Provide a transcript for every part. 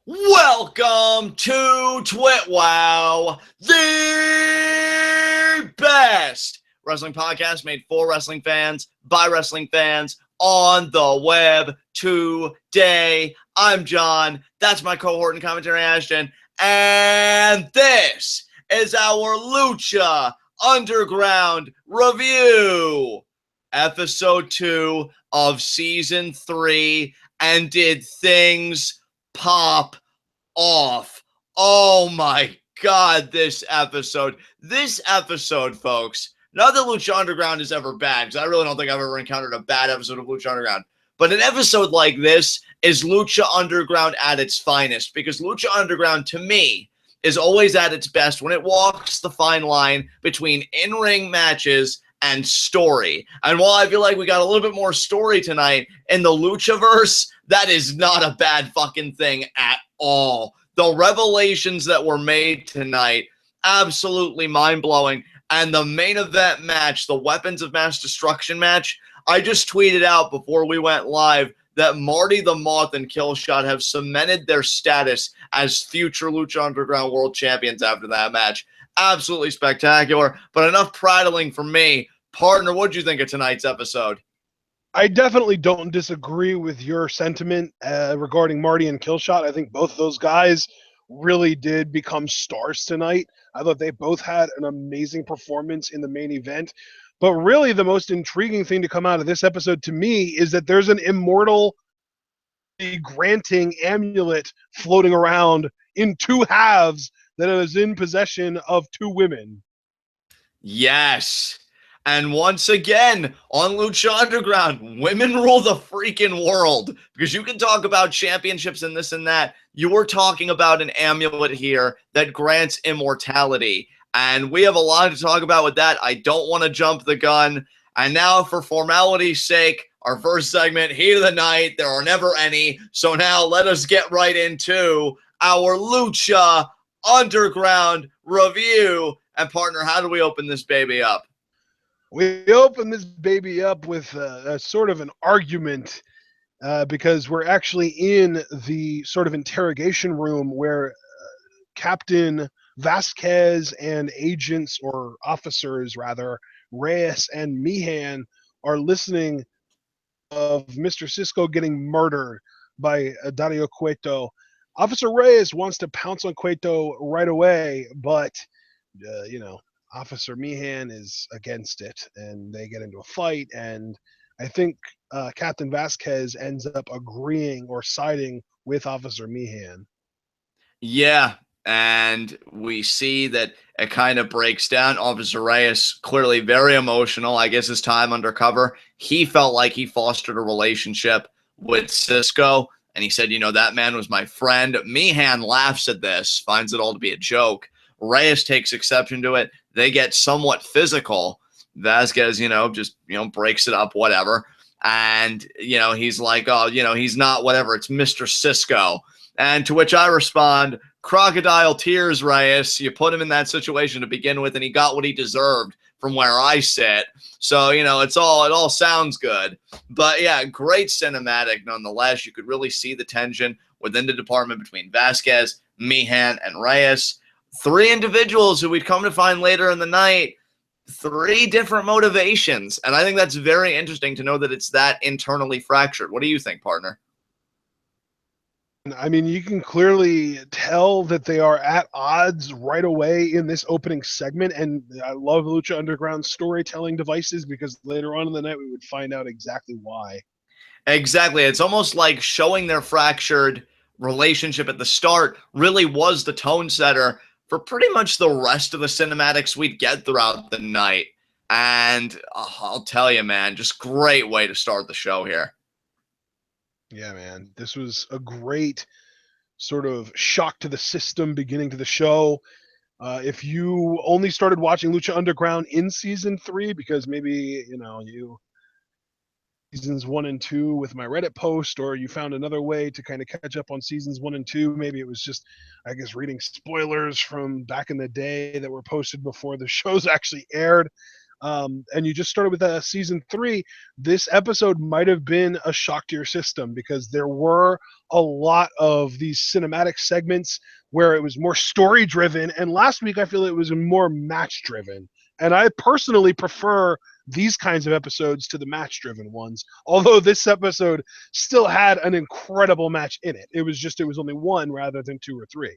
Welcome to TWitWoW, the best wrestling podcast made for wrestling fans, by wrestling fans, on the web today. I'm John, that's my cohort and commentary Ashton, and this is our Lucha Underground review. Episode 2 of Season 3, and did things pop off? Oh my god, this episode, folks, not that Lucha Underground is ever bad, because I really don't think I've ever encountered a bad episode of Lucha Underground, but an episode like this is Lucha Underground at its finest, because Lucha Underground, to me, is always at its best when it walks the fine line between in-ring matches and story. And while I feel like we got a little bit more story tonight in the Luchaverse, that is not a bad fucking thing at all. The revelations that were made tonight, absolutely mind-blowing. And the main event match, the Weapons of Mass Destruction match, I just tweeted out before we went live that Marty the Moth and Killshot have cemented their status as future Lucha Underground World Champions after that match. Absolutely spectacular, but enough prattling for me. Partner, what did you think of tonight's episode? I definitely don't disagree with your sentiment regarding Marty and Killshot. I think both of those guys really did become stars tonight. I thought they both had an amazing performance in the main event. But really the most intriguing thing to come out of this episode to me is that there's an immortality-granting amulet floating around in two halves that is in possession of two women. Yes. And once again, on Lucha Underground, women rule the freaking world. Because you can talk about championships and this and that. You were talking about an amulet here that grants immortality. And we have a lot to talk about with that. I don't want to jump the gun. And now, for formality's sake, our first segment, Heat of the Night. There are never any. So now let us get right into our Lucha Underground review. And partner, how do we open this baby up? We open this baby up with a sort of an argument because we're actually in the sort of interrogation room where Captain Vasquez and agents, or officers rather, Reyes and Meehan, are listening of Mr. Cisco getting murdered by Dario Cueto. Officer Reyes wants to pounce on Cueto right away, but, Officer Meehan is against it, and they get into a fight, and I think Captain Vasquez ends up agreeing or siding with Officer Meehan. Yeah, and we see that it kind of breaks down. Officer Reyes, clearly very emotional. I guess his time undercover, he felt like he fostered a relationship with Cisco, and he said, that man was my friend. Meehan laughs at this, finds it all to be a joke. Reyes takes exception to it. They get somewhat physical. Vasquez, just, breaks it up, whatever. And, he's like, oh, he's not whatever. It's Mr. Cisco. And to which I respond, crocodile tears, Reyes. You put him in that situation to begin with, and he got what he deserved from where I sit. So, it all sounds good. But yeah, great cinematic nonetheless. You could really see the tension within the department between Vasquez, Meehan, and Reyes. Three individuals who we'd come to find later in the night, three different motivations. And I think that's very interesting to know that it's that internally fractured. What do you think, partner? I mean, you can clearly tell that they are at odds right away in this opening segment, and I love Lucha Underground storytelling devices because later on in the night we would find out exactly why. Exactly. It's almost like showing their fractured relationship at the start really was the tone setter for pretty much the rest of the cinematics we'd get throughout the night. And I'll tell you, man, just great way to start the show here. Yeah, man, this was a great sort of shock to the system beginning to the show. If you only started watching Lucha Underground in season 3, because maybe, you seasons 1 and 2 with my Reddit post, or you found another way to kind of catch up on seasons 1 and 2. Maybe it was just, I guess, reading spoilers from back in the day that were posted before the shows actually aired. and you just started with season 3, this episode might have been a shock to your system because there were a lot of these cinematic segments where it was more story driven, and last week I feel it was more match driven. And I personally prefer these kinds of episodes to the match driven ones, although this episode still had an incredible match in it. It was only one rather than 2 or 3.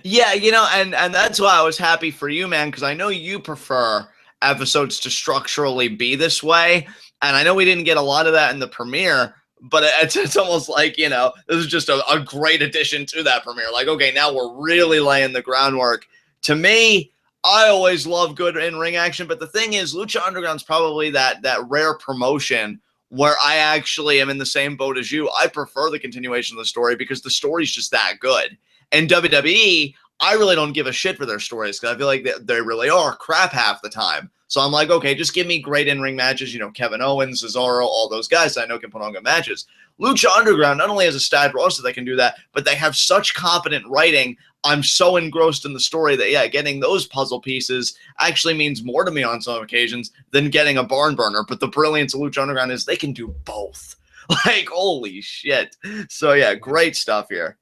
Yeah, and that's why I was happy for you, man, because I know you prefer episodes to structurally be this way, and I know we didn't get a lot of that in the premiere, but it's almost like, this is just a great addition to that premiere. Like, okay, now we're really laying the groundwork. To me, I always love good in-ring action, but the thing is, Lucha Underground's probably that rare promotion where I actually am in the same boat as you. I prefer the continuation of the story because the story's just that good. In WWE, I really don't give a shit for their stories because I feel like they really are crap half the time. So I'm like, okay, just give me great in-ring matches. Kevin Owens, Cesaro, all those guys I know can put on good matches. Lucha Underground not only has a stat roster that can do that, but they have such competent writing. I'm so engrossed in the story that, yeah, getting those puzzle pieces actually means more to me on some occasions than getting a barn burner. But the brilliance of Lucha Underground is they can do both. Like, holy shit. So, yeah, great stuff here.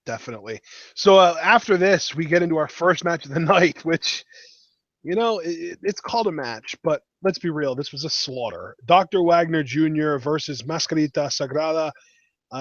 Definitely. So after this, we get into our first match of the night, which, it's called a match, but let's be real. This was a slaughter. Dr. Wagner Jr. versus Mascarita Sagrada.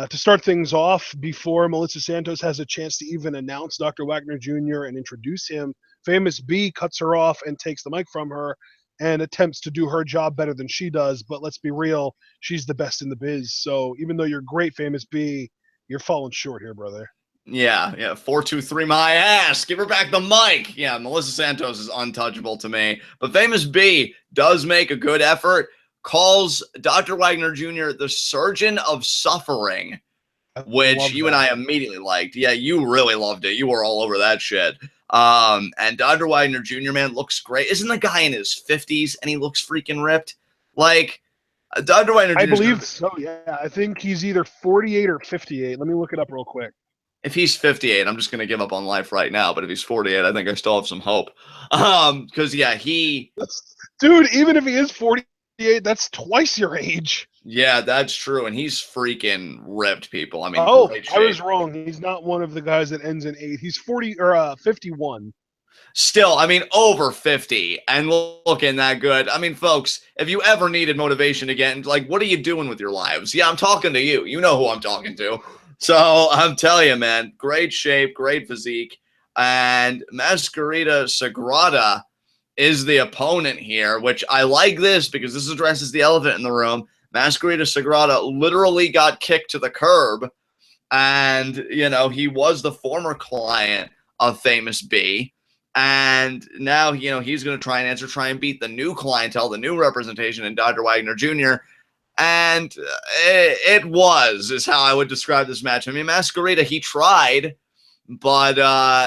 To start things off, before Melissa Santos has a chance to even announce Dr. Wagner Jr. and introduce him, Famous B cuts her off and takes the mic from her and attempts to do her job better than she does. But let's be real, she's the best in the biz. So even though you're great, Famous B, you're falling short here, brother. Yeah, 4-2-3 my ass. Give her back the mic. Yeah, Melissa Santos is untouchable to me. But Famous B does make a good effort, calls Dr. Wagner Jr. the Surgeon of Suffering, which you and I immediately liked. Yeah, you really loved it. You were all over that shit. And Dr. Wagner Jr., man, looks great. Isn't the guy in his 50s and he looks freaking ripped? Like, Dr. Wagner Jr. I believe so, yeah. I think he's either 48 or 58. Let me look it up real quick. If he's 58, I'm just going to give up on life right now. But if he's 48, I think I still have some hope. Because, yeah, dude, even if he is 48, that's twice your age. Yeah, that's true. And he's freaking ripped, people. I mean, I was wrong. He's not one of the guys that ends in 8. He's 51. Still, I mean, over 50 and looking that good. I mean, folks, if you ever needed motivation again, like, what are you doing with your lives? Yeah, I'm talking to you. You know who I'm talking to. So I'm telling you, man, great shape, great physique. And Mascarita Sagrada is the opponent here, which I like this because this addresses the elephant in the room. Mascarita Sagrada literally got kicked to the curb. And, he was the former client of Famous B. And now, he's going to try and beat the new clientele, the new representation in Dr. Wagner Jr., and is how I would describe this match. I mean, Mascarita, he tried, but,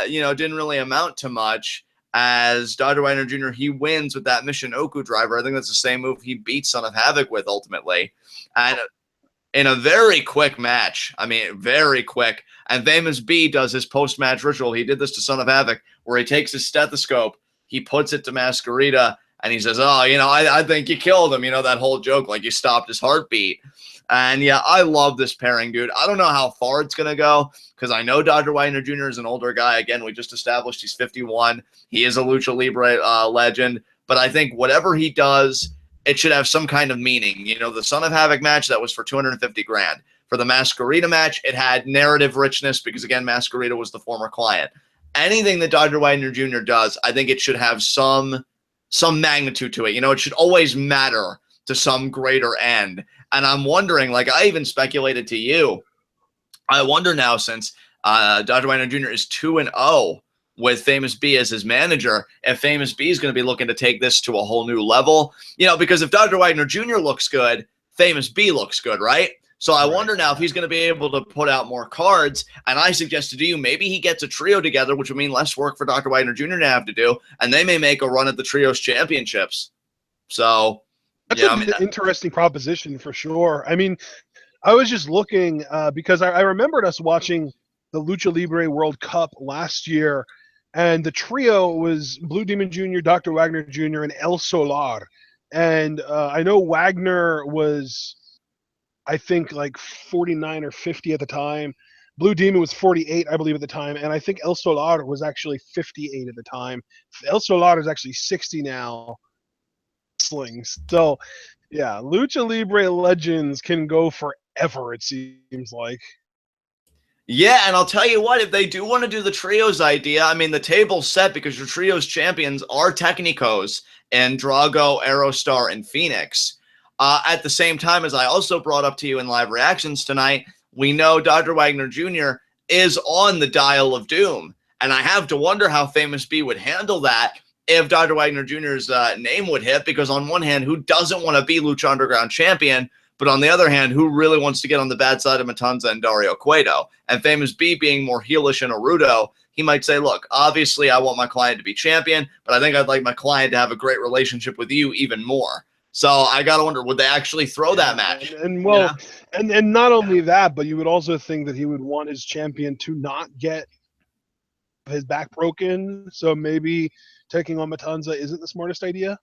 didn't really amount to much. As Dr. Wagner Jr., he wins with that Michinoku driver. I think that's the same move he beat Son of Havoc with ultimately. And in a very quick match, I mean, very quick. And Famous B does his post-match ritual. He did this to Son of Havoc, where he takes his stethoscope, he puts it to Mascarita, and he says, oh, I think you killed him. That whole joke, like you stopped his heartbeat. And, yeah, I love this pairing, dude. I don't know how far it's going to go because I know Dr. Wagner Jr. is an older guy. Again, we just established he's 51. He is a Lucha Libre legend. But I think whatever he does, it should have some kind of meaning. The Son of Havoc match, that was for $250,000. For the Mascarita match, it had narrative richness because, again, Mascarita was the former client. Anything that Dr. Wagner Jr. does, I think it should have some magnitude to it. It should always matter to some greater end. And I'm wondering, like I even speculated to you, I wonder now since Dr. Wagner Jr. is 2-0 with Famous B as his manager, if Famous B is going to be looking to take this to a whole new level. Because if Dr. Wagner Jr. looks good, Famous B looks good, right? So I wonder now if he's going to be able to put out more cards. And I suggested to you, maybe he gets a trio together, which would mean less work for Dr. Wagner Jr. to have to do. And they may make a run at the Trios Championships. So that's an interesting proposition for sure. I mean, I was just looking because I remembered us watching the Lucha Libre World Cup last year. And the trio was Blue Demon Jr., Dr. Wagner Jr., and El Solar. And I know Wagner was, I think, like 49 or 50 at the time. Blue Demon was 48, I believe, at the time. And I think El Solar was actually 58 at the time. El Solar is actually 60 now. So, yeah, Lucha Libre Legends can go forever, it seems like. Yeah, and I'll tell you what, if they do want to do the trios idea, I mean, the table's set because your trios champions are Technicos and Drago, Aerostar, and Phoenix. At the same time, as I also brought up to you in live reactions tonight, we know Dr. Wagner Jr. is on the Dial of Doom. And I have to wonder how Famous B would handle that if Dr. Wagner Jr.'s name would hit, because on one hand, who doesn't want to be Lucha Underground champion? But on the other hand, who really wants to get on the bad side of Matanza and Dario Cueto? And Famous B being more heelish and Naruto, he might say, look, obviously I want my client to be champion, but I think I'd like my client to have a great relationship with you even more. So I got to wonder, would they actually throw that match? And well, you know? and not only that, but you would also think that he would want his champion to not get his back broken. So maybe taking on Matanza isn't the smartest idea.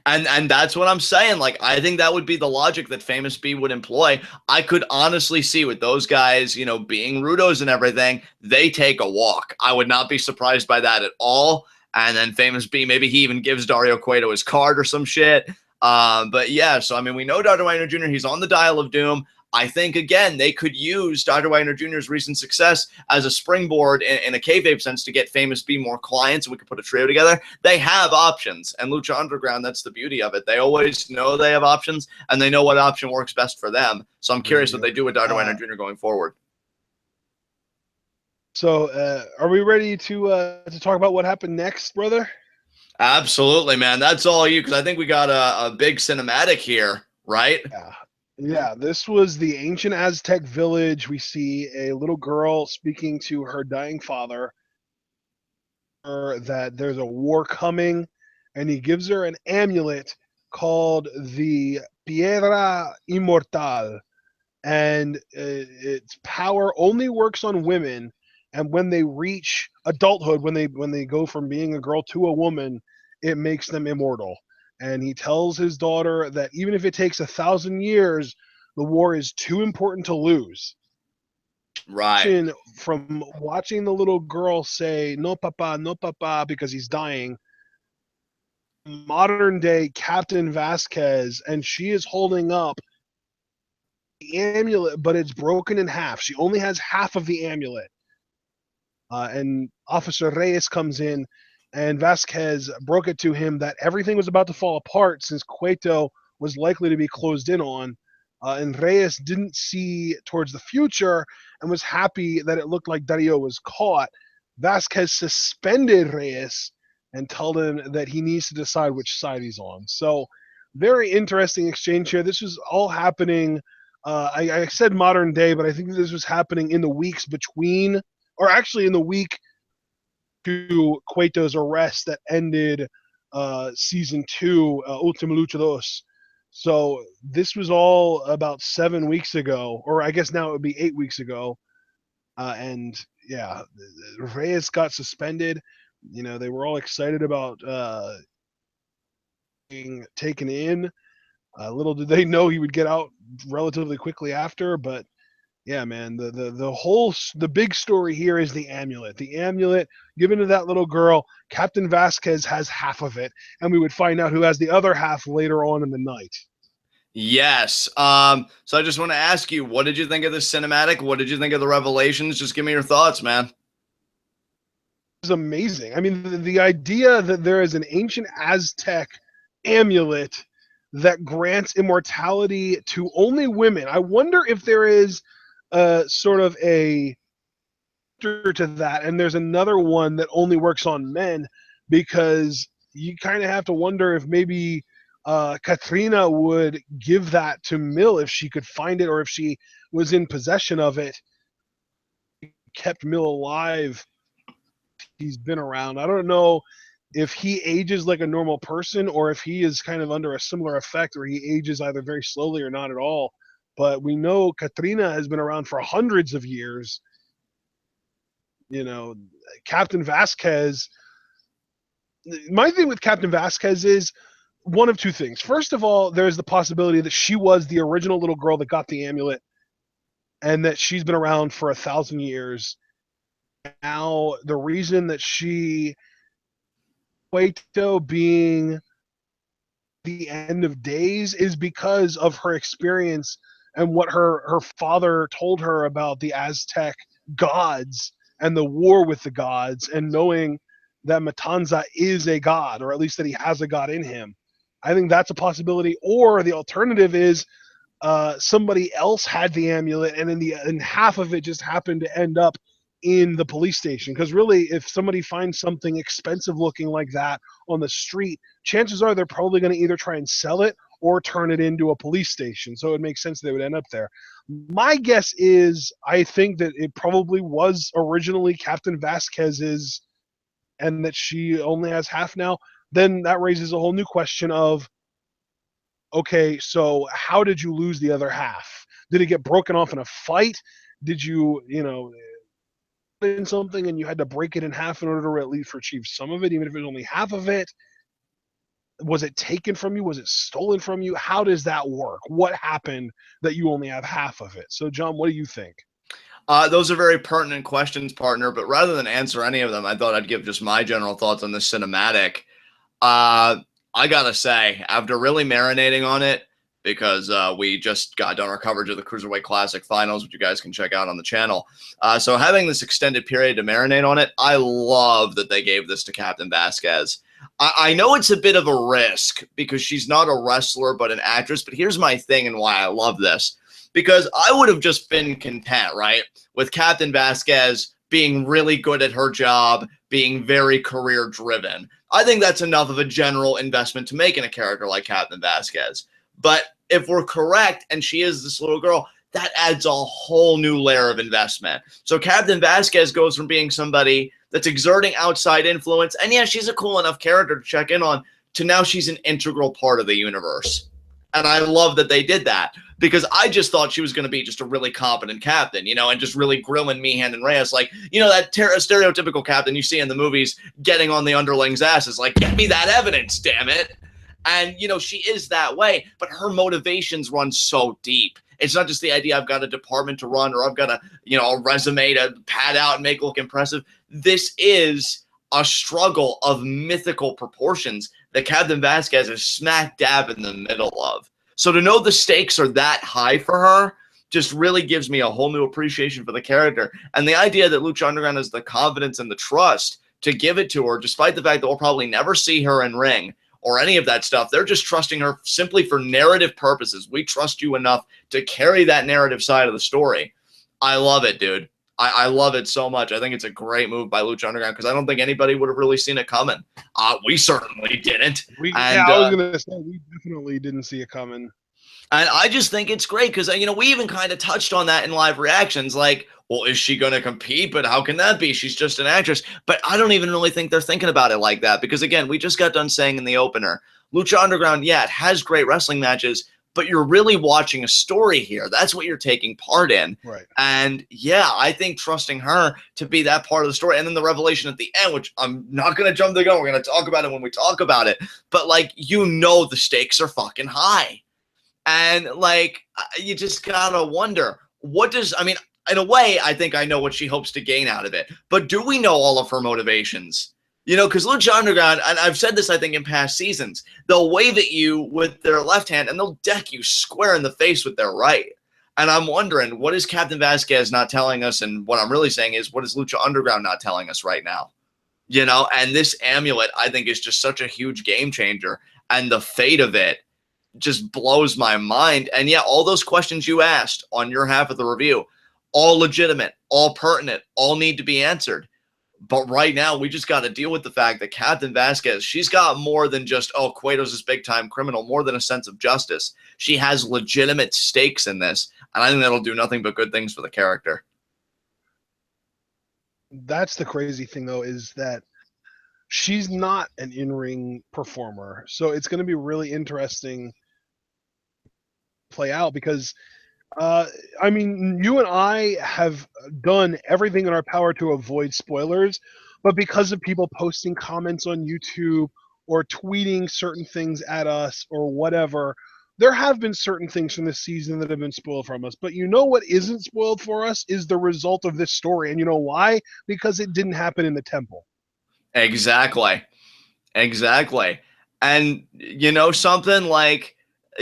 And that's what I'm saying. Like, I think that would be the logic that Famous B would employ. I could honestly see with those guys, you know, being Rudos and everything, they take a walk. I would not be surprised by that at all. And then Famous B, maybe he even gives Dario Cueto his card or some shit. But yeah, so I mean, we know Dr. Wagner Jr., he's on the Dial of Doom. I think, again, they could use Dr. Wagner Jr.'s recent success as a springboard in a kayfabe sense to get Famous B more clients, and we could put a trio together. They have options, and Lucha Underground, that's the beauty of it. They always know they have options, and they know what option works best for them. So I'm curious what they do with Dr. Wagner Jr. going forward. So are we ready to talk about what happened next, brother? Absolutely, man. That's all you, because I think we got a big cinematic here, right? Yeah, this was the ancient Aztec village. We see a little girl speaking to her dying father that there's a war coming, and he gives her an amulet called the Piedra Immortal, and its power only works on women, and when they reach adulthood, when they go from being a girl to a woman, it makes them immortal. And he tells his daughter that even if it takes 1,000 years, the war is too important to lose. Right. From watching the little girl say no papa because he's dying, modern day Captain Vasquez, and she is holding up the amulet, but it's broken in half. She only has half of the amulet. And Officer Reyes comes in, and Vasquez broke it to him that everything was about to fall apart since Cueto was likely to be closed in on. And Reyes didn't see towards the future and was happy that it looked like Dario was caught. Vasquez suspended Reyes and told him that he needs to decide which side he's on. So, very interesting exchange here. This was all happening. I said modern day, but I think this was happening in the weeks between, or actually in the week to Cueto's arrest that ended season 2, Ultima Lucha 2. So this was all about 7 weeks ago, or I guess now it would be 8 weeks ago. And yeah, Reyes got suspended. You know, they were all excited about being taken in. Little did they know he would get out relatively quickly after, but yeah, man, the big story here is the amulet. The amulet given to that little girl. Captain Vasquez has half of it, and we would find out who has the other half later on in the night. Yes. So I just want to ask you, what did you think of this cinematic? What did you think of the revelations? Just give me your thoughts, man. It was amazing. I mean, the idea that there is an ancient Aztec amulet that grants immortality to only women. I wonder if there is sort of a to that, and there's another one that only works on men, because you kind of have to wonder if maybe Catrina would give that to Mill if she could find it, or if she was in possession of it, kept Mill alive. He's been around. I don't know if he ages like a normal person, or if he is kind of under a similar effect where he ages either very slowly or not at all. But we know Catrina has been around for hundreds of years. You know, Captain Vasquez. My thing with Captain Vasquez is one of two things. First of all, there's the possibility that she was the original little girl that got the amulet, and that she's been around for 1,000 years. Now, the reason that Cueto being the end of days is because of her experience and what her father told her about the Aztec gods and the war with the gods, and knowing that Matanza is a god, or at least that he has a god in him. I think that's a possibility. Or the alternative is somebody else had the amulet, and half of it just happened to end up in the police station. Because really, if somebody finds something expensive looking like that on the street, chances are they're probably going to either try and sell it or turn it into a police station. So it makes sense they would end up there. My guess is I think that it probably was originally Captain Vasquez's, and that she only has half now. Then that raises a whole new question of, okay, so how did you lose the other half? Did it get broken off in a fight? Did you, in something and you had to break it in half in order to at least retrieve some of it, even if it was only half of it? Was it taken from you? Was it stolen from you? How does that work? What happened that you only have half of it? So, John, what do you think? Those are very pertinent questions, partner. But rather than answer any of them, I thought I'd give just my general thoughts on this cinematic. I gotta say, after really marinating on it, because we just got done our coverage of the Cruiserweight Classic Finals, which you guys can check out on the channel. So having this extended period to marinate on it, I love that they gave this to Captain Vasquez. I know it's a bit of a risk because she's not a wrestler but an actress, but here's my thing and why I love this. Because I would have just been content, right, with Captain Vasquez being really good at her job, being very career driven. I think that's enough of a general investment to make in a character like Captain Vasquez. But if we're correct and she is this little girl, that adds a whole new layer of investment. So Captain Vasquez goes from being somebody that's exerting outside influence, and yeah, she's a cool enough character to check in on, to now she's an integral part of the universe. And I love that they did that, because I just thought she was going to be just a really competent captain, and just really grilling Meehan and Reyes. Like, that stereotypical captain you see in the movies getting on the underlings' asses. Like, get me that evidence, damn it. And, she is that way, but her motivations run so deep. It's not just the idea I've got a department to run, or I've got a resume to pad out and make look impressive. This is a struggle of mythical proportions that Captain Vasquez is smack dab in the middle of. So to know the stakes are that high for her just really gives me a whole new appreciation for the character. And the idea that Lucha Underground has the confidence and the trust to give it to her, despite the fact that we'll probably never see her in ring or any of that stuff. They're just trusting her simply for narrative purposes. We trust you enough to carry that narrative side of the story. I love it, dude. I love it so much. I think it's a great move by Lucha Underground, because I don't think anybody would have really seen it coming. We certainly didn't. I was going to say, we definitely didn't see it coming. And I just think it's great because, we even kind of touched on that in live reactions. Like, well, is she going to compete? But how can that be? She's just an actress. But I don't even really think they're thinking about it like that, because, again, we just got done saying in the opener, Lucha Underground, yeah, it has great wrestling matches, but you're really watching a story here. That's what you're taking part in. Right. And yeah, I think trusting her to be that part of the story. And then the revelation at the end, which I'm not going to jump the gun. We're going to talk about it when we talk about it. But the stakes are fucking high. And you just got to wonder, in a way, I think I know what she hopes to gain out of it. But do we know all of her motivations? Because Lucha Underground, and I've said this, I think, in past seasons, they'll wave at you with their left hand and they'll deck you square in the face with their right. And I'm wondering, what is Captain Vasquez not telling us? And what I'm really saying is, what is Lucha Underground not telling us right now? And this amulet, I think, is just such a huge game changer. And the fate of it just blows my mind. And yeah, all those questions you asked on your half of the review, all legitimate, all pertinent, all need to be answered. But right now, we just got to deal with the fact that Captain Vasquez, she's got more than just, Cueto's this big-time criminal, more than a sense of justice. She has legitimate stakes in this, and I think that'll do nothing but good things for the character. That's the crazy thing, though, is that she's not an in-ring performer. So it's going to be really interesting to play out, because I mean, you and I have done everything in our power to avoid spoilers, but because of people posting comments on YouTube or tweeting certain things at us or whatever, there have been certain things from this season that have been spoiled from us. But you know what isn't spoiled for us is the result of this story. And you know why? Because it didn't happen in the temple. Exactly. Exactly. And you know something, like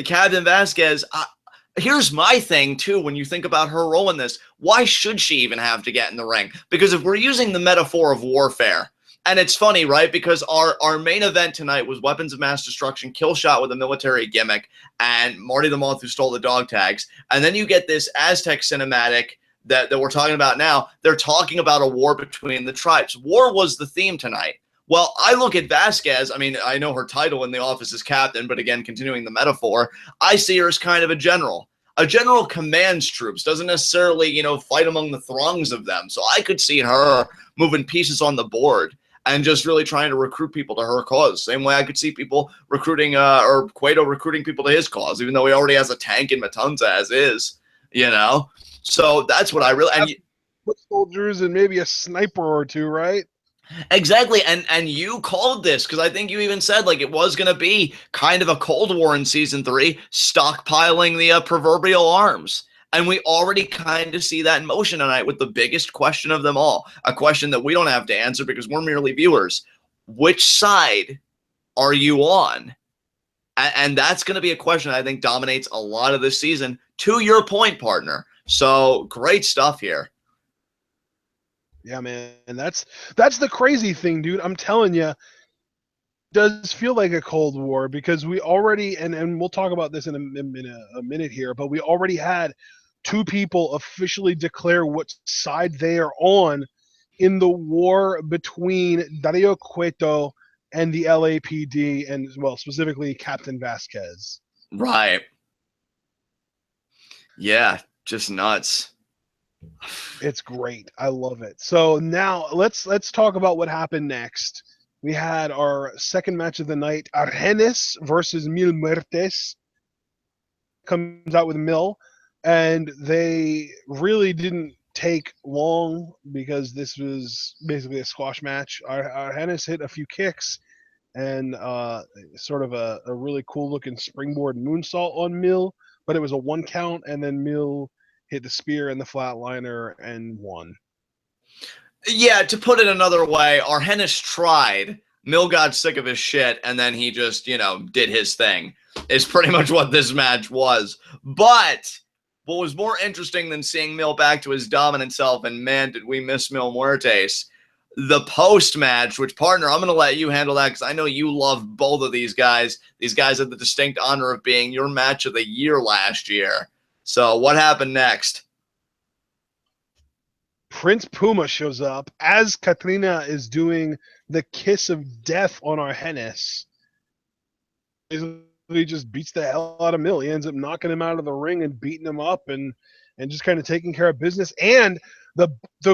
Captain Vasquez, here's my thing too. When you think about her role in this, why should she even have to get in the ring? Because if we're using the metaphor of warfare, and it's funny, right? Because our main event tonight was Weapons of Mass Destruction, Killshot with a military gimmick, and Marty the Moth who stole the dog tags. And then you get this Aztec cinematic that we're talking about now. They're talking about a war between the tribes. War was the theme tonight. Well, I look at Vasquez. I mean, I know her title in the office is captain, but again, continuing the metaphor, I see her as kind of a general. A general commands troops, doesn't necessarily, you know, fight among the throngs of them. So I could see her moving pieces on the board and just really trying to recruit people to her cause. Same way I could see people recruiting, or Cueto recruiting people to his cause, even though he already has a tank in Matanza as is, you know? So that's what I really, and Foot soldiers and maybe a sniper or two, right? exactly, and you called this because I think you even said like it was going to be kind of a Cold War in season 3, stockpiling the proverbial arms, and we already kind of see that in motion tonight with the biggest question of them all, a question that we don't have to answer because we're merely viewers. Which side are you on? And that's going to be a question I think dominates a lot of this season. To your point, partner. So great stuff here. Yeah, man, and that's the crazy thing, dude. I'm telling you, does feel like a Cold War because we already and we'll talk about this in a minute here, but we already had two people officially declare what side they are on in the war between Dario Cueto and the LAPD, and well, specifically Captain Vasquez. Right. Yeah, just nuts. It's great. I love it. So now let's talk about what happened next. We had our second match of the night, Argenis versus Mil Muertes. Comes out with Mil, and they really didn't take long because this was basically a squash match. Argenis hit a few kicks and sort of a really cool looking springboard moonsault on Mil, but it was a 1 count, and then Mil hit the spear and the flatliner and won. Yeah, to put it another way, Argenis tried. Mil got sick of his shit, and then he just, you know, did his thing. Is pretty much what this match was. But what was more interesting than seeing Mil back to his dominant self, and man, did we miss Mil Muertes, the post-match, which, partner, I'm going to let you handle that because I know you love both of these guys. These guys had the distinct honor of being your match of the year last year. So what happened next? Prince Puma shows up as Catrina is doing the kiss of death on Argenis. He just beats the hell out of Mil. He ends up knocking him out of the ring and beating him up and just kind of taking care of business. And the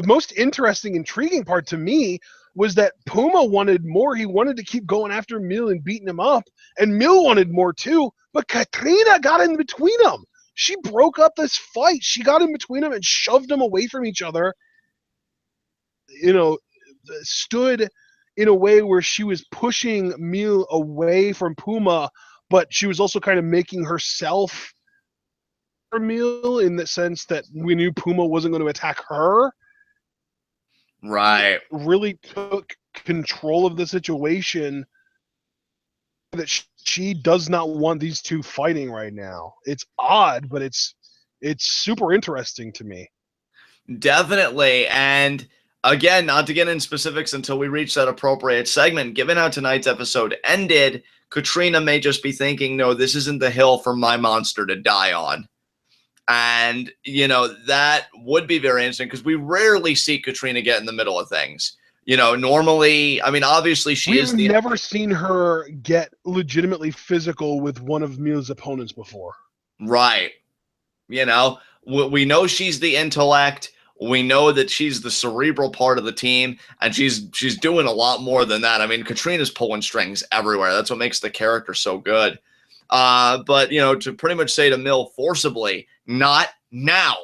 most interesting, intriguing part to me was that Puma wanted more. He wanted to keep going after Mil and beating him up, and Mil wanted more too. But Catrina got in between them. She broke up this fight. She got in between them and shoved them away from each other. You know, stood in a way where she was pushing Mil away from Puma, but she was also kind of making herself a Mil in the sense that we knew Puma wasn't going to attack her. Right. Really took control of the situation that she does not want these two fighting right now. It's odd, but it's super interesting to me. Definitely. And again, not to get in specifics until we reach that appropriate segment, given how tonight's episode ended, Catrina may just be thinking, no, this isn't the hill for my monster to die on. And, you know, that would be very interesting because we rarely see Catrina get in the middle of things. You know, normally, I mean, obviously We've never seen her get legitimately physical with one of Mil's opponents before. Right. You know, we know she's the intellect. We know that she's the cerebral part of the team, and she's doing a lot more than that. I mean, Catrina's pulling strings everywhere. That's what makes the character so good. But, you know, to pretty much say to Mil forcibly, Not now.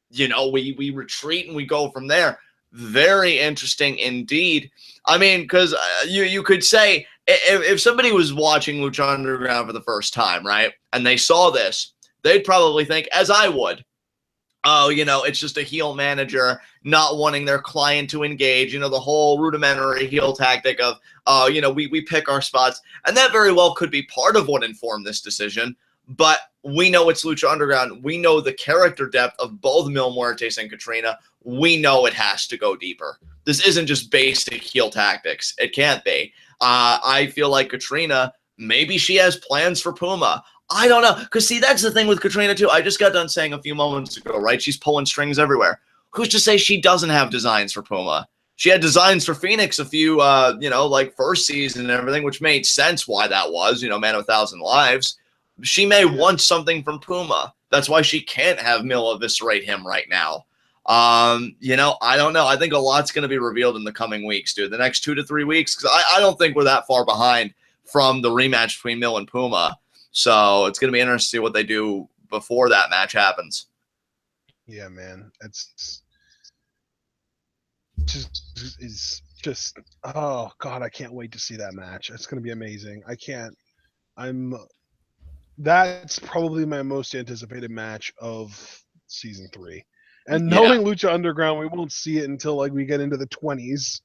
You know, we retreat and we go from there. Very interesting indeed. I mean, because you could say if somebody was watching Lucha Underground for the first time, right, and they saw this, they'd probably think, as I would, oh, you know, it's just a heel manager not wanting their client to engage, you know, the whole rudimentary heel tactic of, oh, you know, we pick our spots. And that very well could be part of what informed this decision. But we know it's Lucha Underground. We know the character depth of both Mil Muertes and Catrina. We know it has to go deeper. This isn't just basic heel tactics. It can't be. I feel like Catrina, maybe she has plans for Puma. I don't know. Because, see, that's the thing with Catrina, too. I just got done saying a few moments ago, right? She's pulling strings everywhere. Who's to say she doesn't have designs for Puma? She had designs for Phoenix a few, you know, like first season and everything, which made sense why that was, you know, Man of 1,000 Lives. She may want something from Puma. That's why she can't have Mil eviscerate him right now. You know, I don't know. I think a lot's going to be revealed in the coming weeks, dude. The next 2 to 3 weeks, because I don't think we're that far behind from the rematch between Mil and Puma. So it's going to be interesting to see what they do before that match happens. Yeah, man. It's just oh god, I can't wait to see that match. It's going to be amazing. That's probably my most anticipated match of season 3. And knowing Lucha Underground, we won't see it until like we get into the 20s.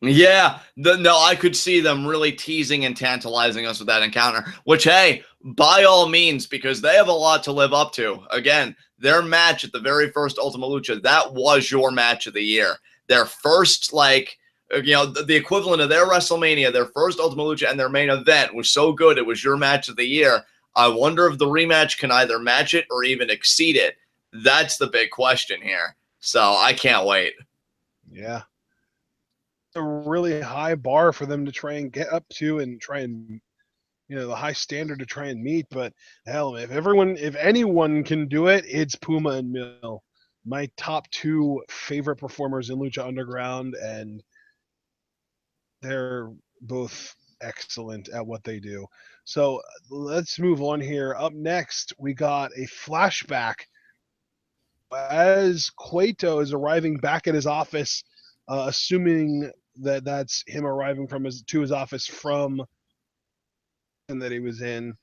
Yeah, no, I could see them really teasing and tantalizing us with that encounter, which, hey, by all means, because they have a lot to live up to. Again, their match at the very first Ultima Lucha, that was your match of the year. Their first, like, you know, the equivalent of their WrestleMania, their first Ultima Lucha and their main event was so good, it was your match of the year. I wonder if the rematch can either match it or even exceed it. That's the big question here. So I can't wait. Yeah. A really high bar for them to try and get up to and try and, you know, the high standard to try and meet. But hell, if anyone can do it, it's Puma and Mil, my top 2 favorite performers in Lucha Underground, and they're both excellent at what they do. So let's move on here. Up next, we got a flashback as Cueto is arriving back at his office, assuming that that's him arriving to his office from and that he was in.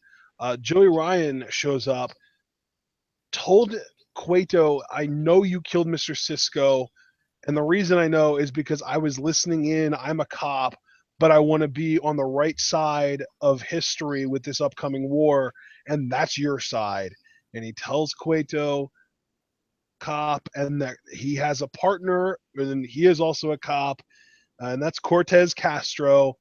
Joey Ryan shows up, told Cueto, I know you killed Mr. Cisco, and the reason I know is because I was listening in. I'm a cop, but I want to be on the right side of history with this upcoming war, and that's your side. And he tells Cueto, cop, and that he has a partner, and he is also a cop, and that's Cortez Castro.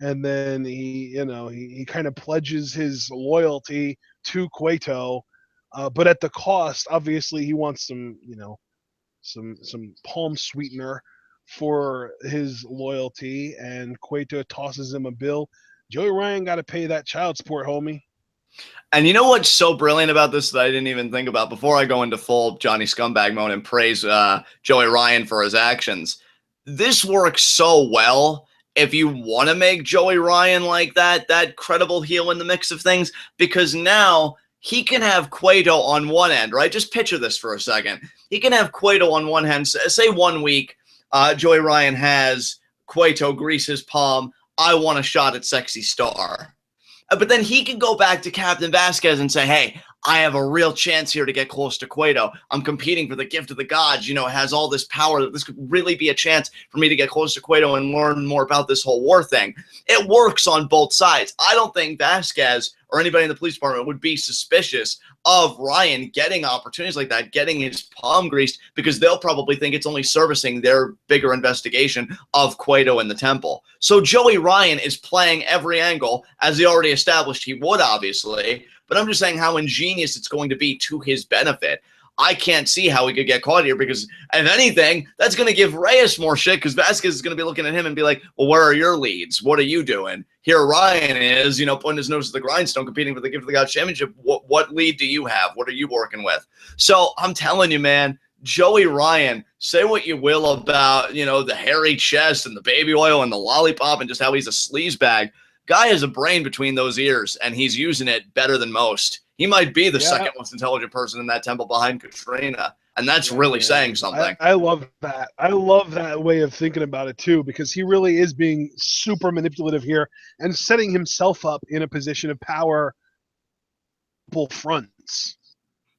And then he kind of pledges his loyalty to Cueto, but at the cost, obviously, he wants some palm sweetener for his loyalty, and Cueto tosses him a bill. Joey Ryan got to pay that child support, homie. And you know what's so brilliant about this that I didn't even think about before I go into full Johnny Scumbag mode and praise Joey Ryan for his actions? This works so well if you want to make Joey Ryan like that credible heel in the mix of things, because now he can have Cueto on one end, right? Just picture this for a second. He can have Cueto on one hand. Say 1 week, Joey Ryan has Cueto grease his palm. I want a shot at Sexy Star. But then he can go back to Captain Vasquez and say, hey, I have a real chance here to get close to Cueto. I'm competing for the gift of the gods. You know, it has all this power. This could really be a chance for me to get close to Cueto and learn more about this whole war thing. It works on both sides. I don't think Vasquez or anybody in the police department would be suspicious of Ryan getting opportunities like that, getting his palm greased, because they'll probably think it's only servicing their bigger investigation of Cueto in the temple. So Joey Ryan is playing every angle, as he already established he would, obviously, but I'm just saying how ingenious it's going to be to his benefit. I can't see how he could get caught here, because if anything, that's going to give Reyes more shit, because Vasquez is going to be looking at him and be like, well, where are your leads? What are you doing? Here Ryan is, putting his nose to the grindstone, competing for the Gift of the Gods Championship. What lead do you have? What are you working with? So I'm telling you, man, Joey Ryan, say what you will about, the hairy chest and the baby oil and the lollipop and just how he's a sleazebag. Guy has a brain between those ears, and he's using it better than most. He might be the Yeah. second most intelligent person in that temple behind Catrina. And that's really saying something. I love that. I love that way of thinking about it too, because he really is being super manipulative here and setting himself up in a position of power both fronts.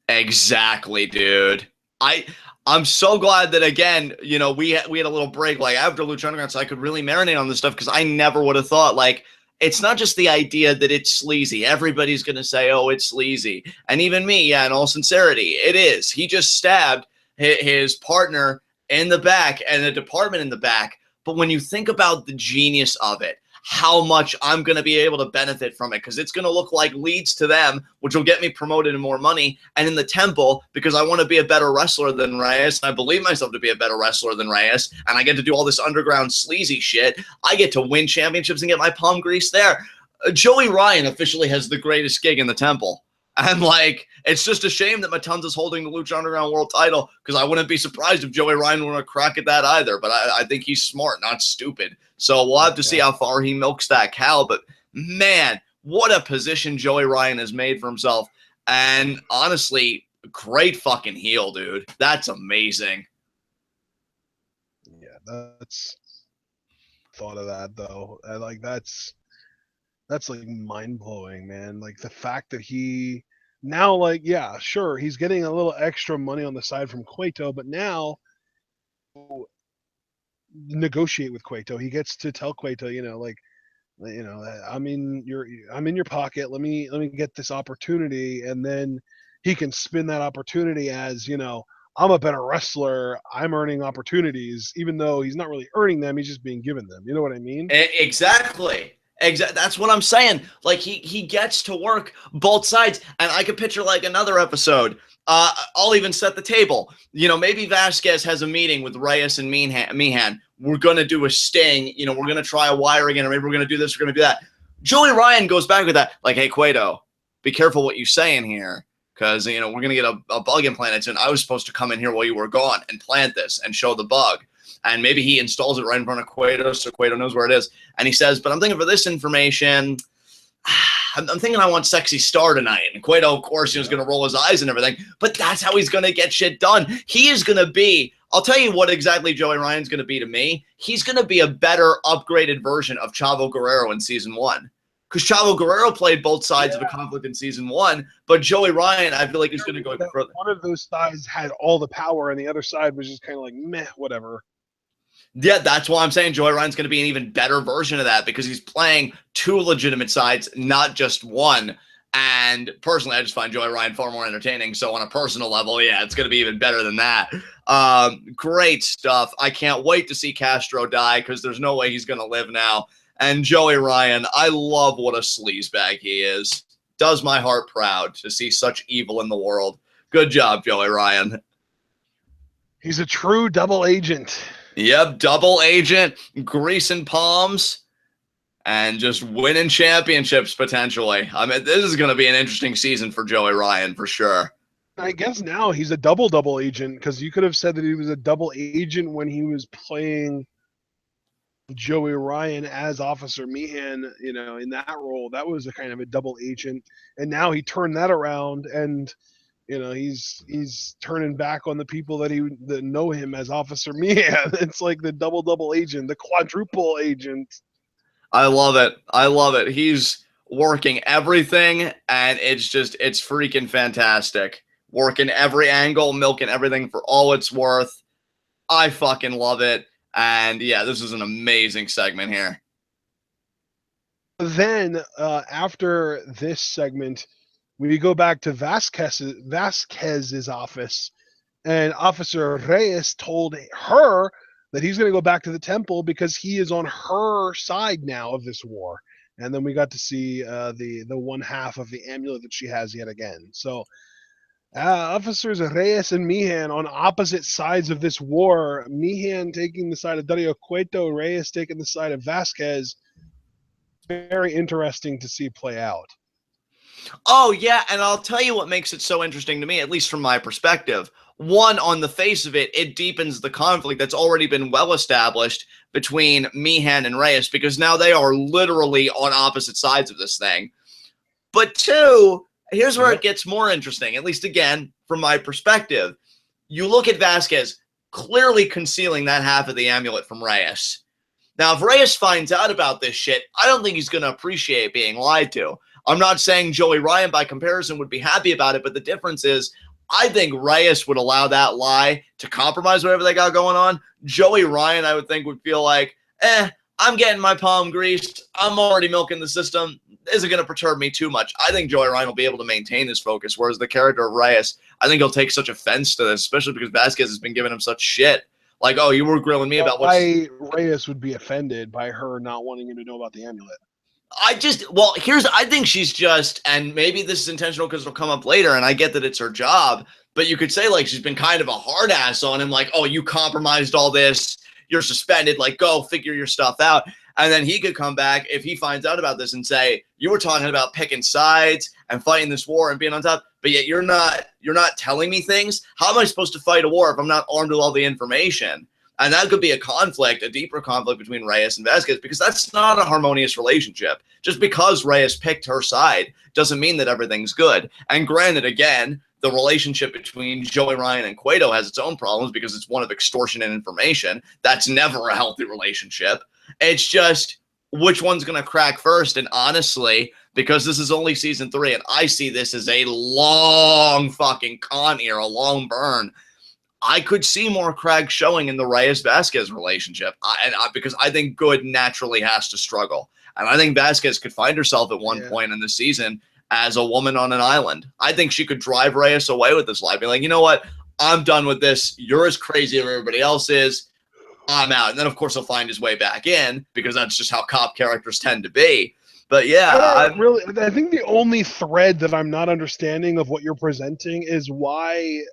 Exactly, dude. I'm so glad that, again, you know, we had a little break like after Lucha Underground, so I could really marinate on this stuff, because I never would have thought, like, it's not just the idea that it's sleazy. Everybody's going to say, oh, it's sleazy. And even me, yeah, in all sincerity, it is. He just stabbed his partner in the back and a department in the back. But when you think about the genius of it, how much I'm going to be able to benefit from it, because it's going to look like leads to them, which will get me promoted and more money. And in the temple, because I want to be a better wrestler than Reyes, and I believe myself to be a better wrestler than Reyes, and I get to do all this underground sleazy shit, I get to win championships and get my palm grease there. Joey Ryan officially has the greatest gig in the temple. And, like, it's just a shame that Matanza's holding the Lucha Underground World title, because I wouldn't be surprised if Joey Ryan were to crack at that either. But I think he's smart, not stupid. So we'll have to see how far he milks that cow. But, man, what a position Joey Ryan has made for himself. And, honestly, great fucking heel, dude. That's amazing. Yeah, that's thought of that, though. That's like mind-blowing, man. Like, the fact that he now, like, yeah, sure, he's getting a little extra money on the side from Cueto, but now negotiate with Cueto. He gets to tell Cueto, I'm in your pocket. Let me get this opportunity, and then he can spin that opportunity as, I'm a better wrestler. I'm earning opportunities, even though he's not really earning them. He's just being given them. You know what I mean? Exactly. That's what I'm saying. Like, he gets to work both sides, and I could picture, like, another episode. I'll even set the table. Maybe Vasquez has a meeting with Reyes and Meehan. We're gonna do a sting. We're gonna try a wire again, or maybe we're gonna do this. We're gonna do that. Joey Ryan goes back with that, like, hey, Cueto, be careful what you say in here, because we're gonna get a bug implanted, and I was supposed to come in here while you were gone and plant this and show the bug. And maybe he installs it right in front of Cueto, so Cueto knows where it is. And he says, but I'm thinking for this information, I'm thinking I want Sexy Star tonight. And Cueto, of course, is going to roll his eyes and everything. But that's how he's going to get shit done. He is going to be, I'll tell you what exactly Joey Ryan's going to be to me. He's going to be a better, upgraded version of Chavo Guerrero in Season 1. Because Chavo Guerrero played both sides of a conflict in Season 1. But Joey Ryan, I feel like, is going to go further. One of those sides had all the power, and the other side was just kind of like, meh, whatever. Yeah, that's why I'm saying Joey Ryan's going to be an even better version of that, because he's playing two legitimate sides, not just one. And personally, I just find Joey Ryan far more entertaining. So on a personal level, yeah, it's going to be even better than that. Great stuff. I can't wait to see Castro die, because there's no way he's going to live now. And Joey Ryan, I love what a sleazebag he is. Does my heart proud to see such evil in the world. Good job, Joey Ryan. He's a true double agent. Yep, double agent, greasing palms, and just winning championships potentially. I mean, this is going to be an interesting season for Joey Ryan for sure. I guess now he's a double agent, because you could have said that he was a double agent when he was playing Joey Ryan as Officer Meehan, in that role. That was a kind of a double agent, and now he turned that around, and he's turning back on the people that know him as Officer Meehan. It's like the double agent, the quadruple agent. I love it. I love it. He's working everything, and it's freaking fantastic. Working every angle, milking everything for all it's worth. I fucking love it. And yeah, this is an amazing segment here. Then after this segment, we go back to Vasquez's office, and Officer Reyes told her that he's going to go back to the temple because he is on her side now of this war. And then we got to see the one half of the amulet that she has yet again. So Officers Reyes and Meehan on opposite sides of this war. Meehan taking the side of Dario Cueto, Reyes taking the side of Vasquez. Very interesting to see play out. Oh, yeah, and I'll tell you what makes it so interesting to me, at least from my perspective. One, on the face of it, it deepens the conflict that's already been well established between Meehan and Reyes, because now they are literally on opposite sides of this thing. But two, Here's where it gets more interesting, at least again, from my perspective. You look at Vasquez clearly concealing that half of the amulet from Reyes. Now, if Reyes finds out about this shit, I don't think he's going to appreciate being lied to. I'm not saying Joey Ryan, by comparison, would be happy about it, but the difference is I think Reyes would allow that lie to compromise whatever they got going on. Joey Ryan, I would think, would feel like, I'm getting my palm greased. I'm already milking the system. Isn't going to perturb me too much. I think Joey Ryan will be able to maintain his focus, whereas the character of Reyes, I think he'll take such offense to this, especially because Vasquez has been giving him such shit. Like, oh, you were grilling me about why Reyes would be offended by her not wanting him to know about the amulet. I think she's just, and maybe this is intentional because it'll come up later, and I get that it's her job, but you could say, like, she's been kind of a hard ass on him, like, oh, you compromised all this, you're suspended, like, go figure your stuff out. And then he could come back if he finds out about this and say, you were talking about picking sides and fighting this war and being on top, but yet you're not telling me things. How am I supposed to fight a war if I'm not armed with all the information? And that could be a conflict, a deeper conflict between Reyes and Vasquez, because that's not a harmonious relationship. Just because Reyes picked her side doesn't mean that everything's good. And granted, again, the relationship between Joey Ryan and Cueto has its own problems because it's one of extortion and information. That's never a healthy relationship. It's just which one's going to crack first. And honestly, because this is only season 3, and I see this as a long fucking con here, a long burn, I could see more cracks showing in the Reyes-Vasquez relationship. Because I think good naturally has to struggle. And I think Vasquez could find herself at one point in the season as a woman on an island. I think she could drive Reyes away with this lie. Be like, you know what? I'm done with this. You're as crazy as everybody else is. I'm out. And then, of course, he'll find his way back in because that's just how cop characters tend to be. But yeah, I think the only thread that I'm not understanding of what you're presenting is why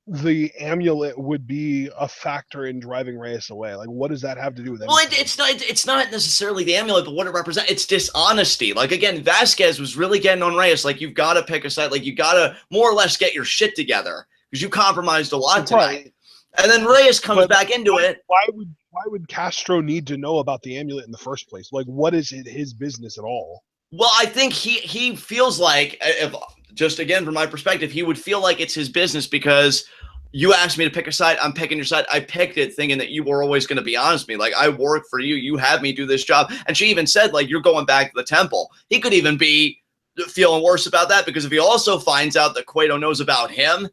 the amulet would be a factor in driving Reyes away. Like, what does that have to do with anything? Well, it's not necessarily the amulet, but what it represents. It's dishonesty. Like, again, Vasquez was really getting on Reyes. Like, you've got to pick a side. Like, you got to more or less get your shit together because you compromised a lot tonight. Right. And then Reyes comes back into it. Why would Castro need to know about the amulet in the first place? Like, what is it his business at all? Well, I think he feels like, if just again from my perspective, he would feel like it's his business because you asked me to pick a side. I'm picking your side. I picked it thinking that you were always going to be honest with me. Like, I work for you. You have me do this job. And she even said, like, you're going back to the temple. He could even be feeling worse about that because if he also finds out that Cueto knows about him,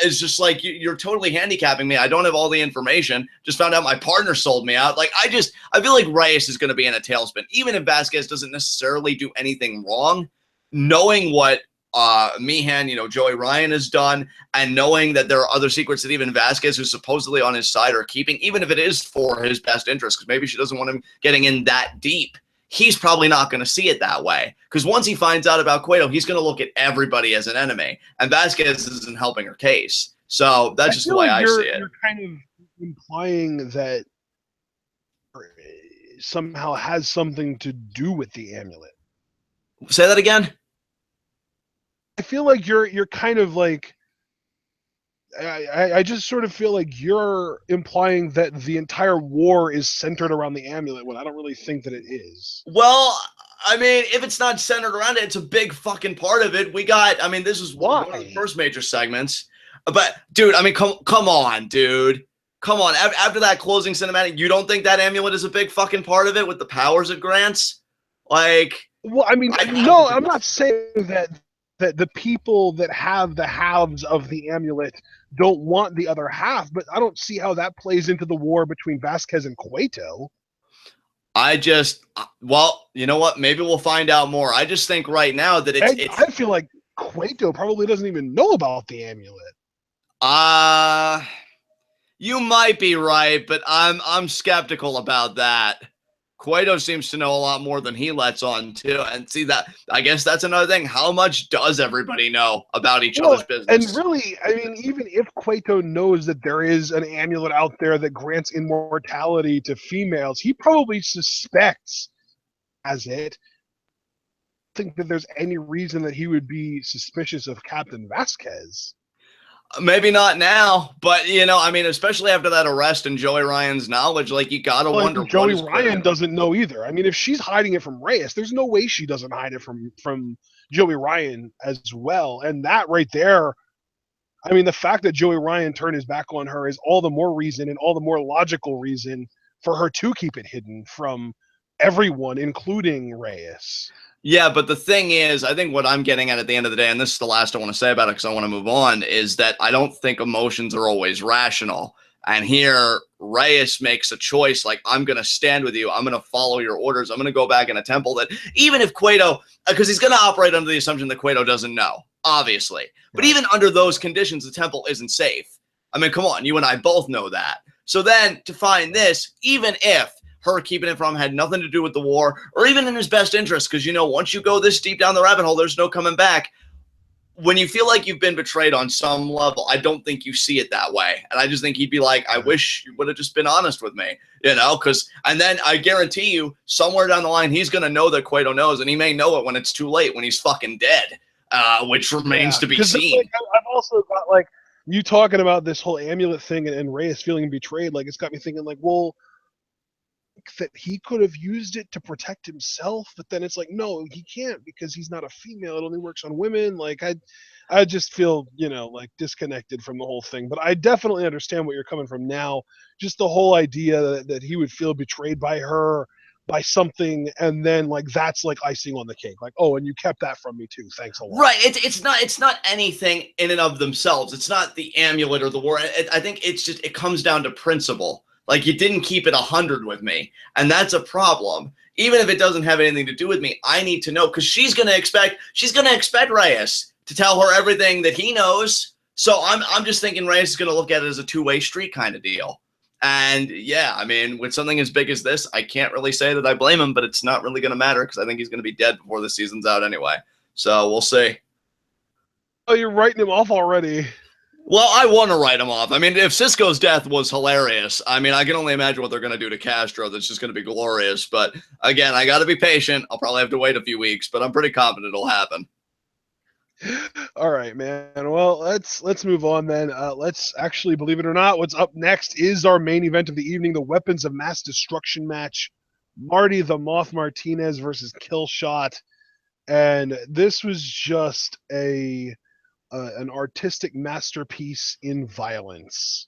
it's just like, you're totally handicapping me. I don't have all the information. Just found out my partner sold me out. Like, I feel like Reyes is going to be in a tailspin. Even if Vasquez doesn't necessarily do anything wrong, knowing what Meehan, Joey Ryan has done, and knowing that there are other secrets that even Vasquez, who's supposedly on his side, are keeping, even if it is for his best interest, because maybe she doesn't want him getting in that deep. He's probably not going to see it that way. Because once he finds out about Cueto, he's going to look at everybody as an enemy. And Vasquez isn't helping her case. So that's just the way I see it. You're kind of implying that somehow has something to do with the amulet. Say that again? I feel like you're kind of like, I just sort of feel like you're implying that the entire war is centered around the amulet when I don't really think that it is. Well, I mean, if it's not centered around it, it's a big fucking part of it. This is one of the first major segments. But, dude, come on, dude. Come on. After that closing cinematic, you don't think that amulet is a big fucking part of it with the powers it grants? Like... Well, I'm not saying that the people that have the halves of the amulet don't want the other half, but I don't see how that plays into the war between Vasquez and Cueto. Well, you know what? Maybe we'll find out more. I just think right now that I feel like Cueto probably doesn't even know about the amulet. You might be right, but I'm skeptical about that. Cueto seems to know a lot more than he lets on too. And see that, I guess that's another thing. How much does everybody know about each other's business? And really, even if Cueto knows that there is an amulet out there that grants immortality to females, he probably suspects as it. I think that there's any reason that he would be suspicious of Captain Vasquez. Maybe not now, but especially after that arrest and Joey Ryan's knowledge, like, you gotta wonder. Joey Ryan doesn't know either. If she's hiding it from Reyes, there's no way she doesn't hide it from Joey Ryan as well. And that right there, I mean, the fact that Joey Ryan turned his back on her is all the more reason and all the more logical reason for her to keep it hidden from everyone, including Reyes. Yeah, but the thing is, I think what I'm getting at the end of the day, and this is the last I want to say about it because I want to move on, is that I don't think emotions are always rational. And here, Reyes makes a choice like, I'm going to stand with you. I'm going to follow your orders. I'm going to go back in a temple that even if Cueto, because he's going to operate under the assumption that Cueto doesn't know, obviously. But even under those conditions, the temple isn't safe. I mean, come on, you and I both know that. So then to find this, even if her keeping it from had nothing to do with the war or even in his best interest, because, you know, once you go this deep down the rabbit hole, there's no coming back. When you feel like you've been betrayed on some level, I don't think you see it that way. And I just think he'd be like, I wish you would have just been honest with me, you know, because, and then I guarantee you somewhere down the line, he's going to know that Cueto knows, and he may know it when it's too late, when he's fucking dead, which remains to be seen. Like, I've also got, like, you talking about this whole amulet thing and Reyes feeling betrayed, like, it's got me thinking, like, well, that he could have used it to protect himself, but then it's like, no, he can't because he's not a female. It only works on women. Like, I just feel, you know, like disconnected from the whole thing. But I definitely understand what you're coming from now. Just the whole idea that he would feel betrayed by her, by something, and then like that's like icing on the cake. Like, oh, and you kept that from me too. Thanks a lot. Right. It's not anything in and of themselves. It's not the amulet or the war. I think it's just, it comes down to principle. Like, you didn't keep it 100 with me, and that's a problem. Even if it doesn't have anything to do with me, I need to know, because she's gonna expect Reyes to tell her everything that he knows. So I'm just thinking Reyes is gonna look at it as a two-way street kind of deal. And yeah, I mean, with something as big as this, I can't really say that I blame him, but it's not really gonna matter because I think he's gonna be dead before the season's out anyway. So we'll see. Oh, you're writing him off already. Well, I want to write him off. I mean, if Cisco's death was hilarious, I mean, I can only imagine what they're going to do to Castro. That's just going to be glorious. But again, I got to be patient. I'll probably have to wait a few weeks, but I'm pretty confident it'll happen. All right, man. Well, let's move on then. Let's actually, believe it or not, what's up next is our main event of the evening, the Weapons of Mass Destruction match. Marty the Moth Martinez versus Killshot. And this was just an artistic masterpiece in violence.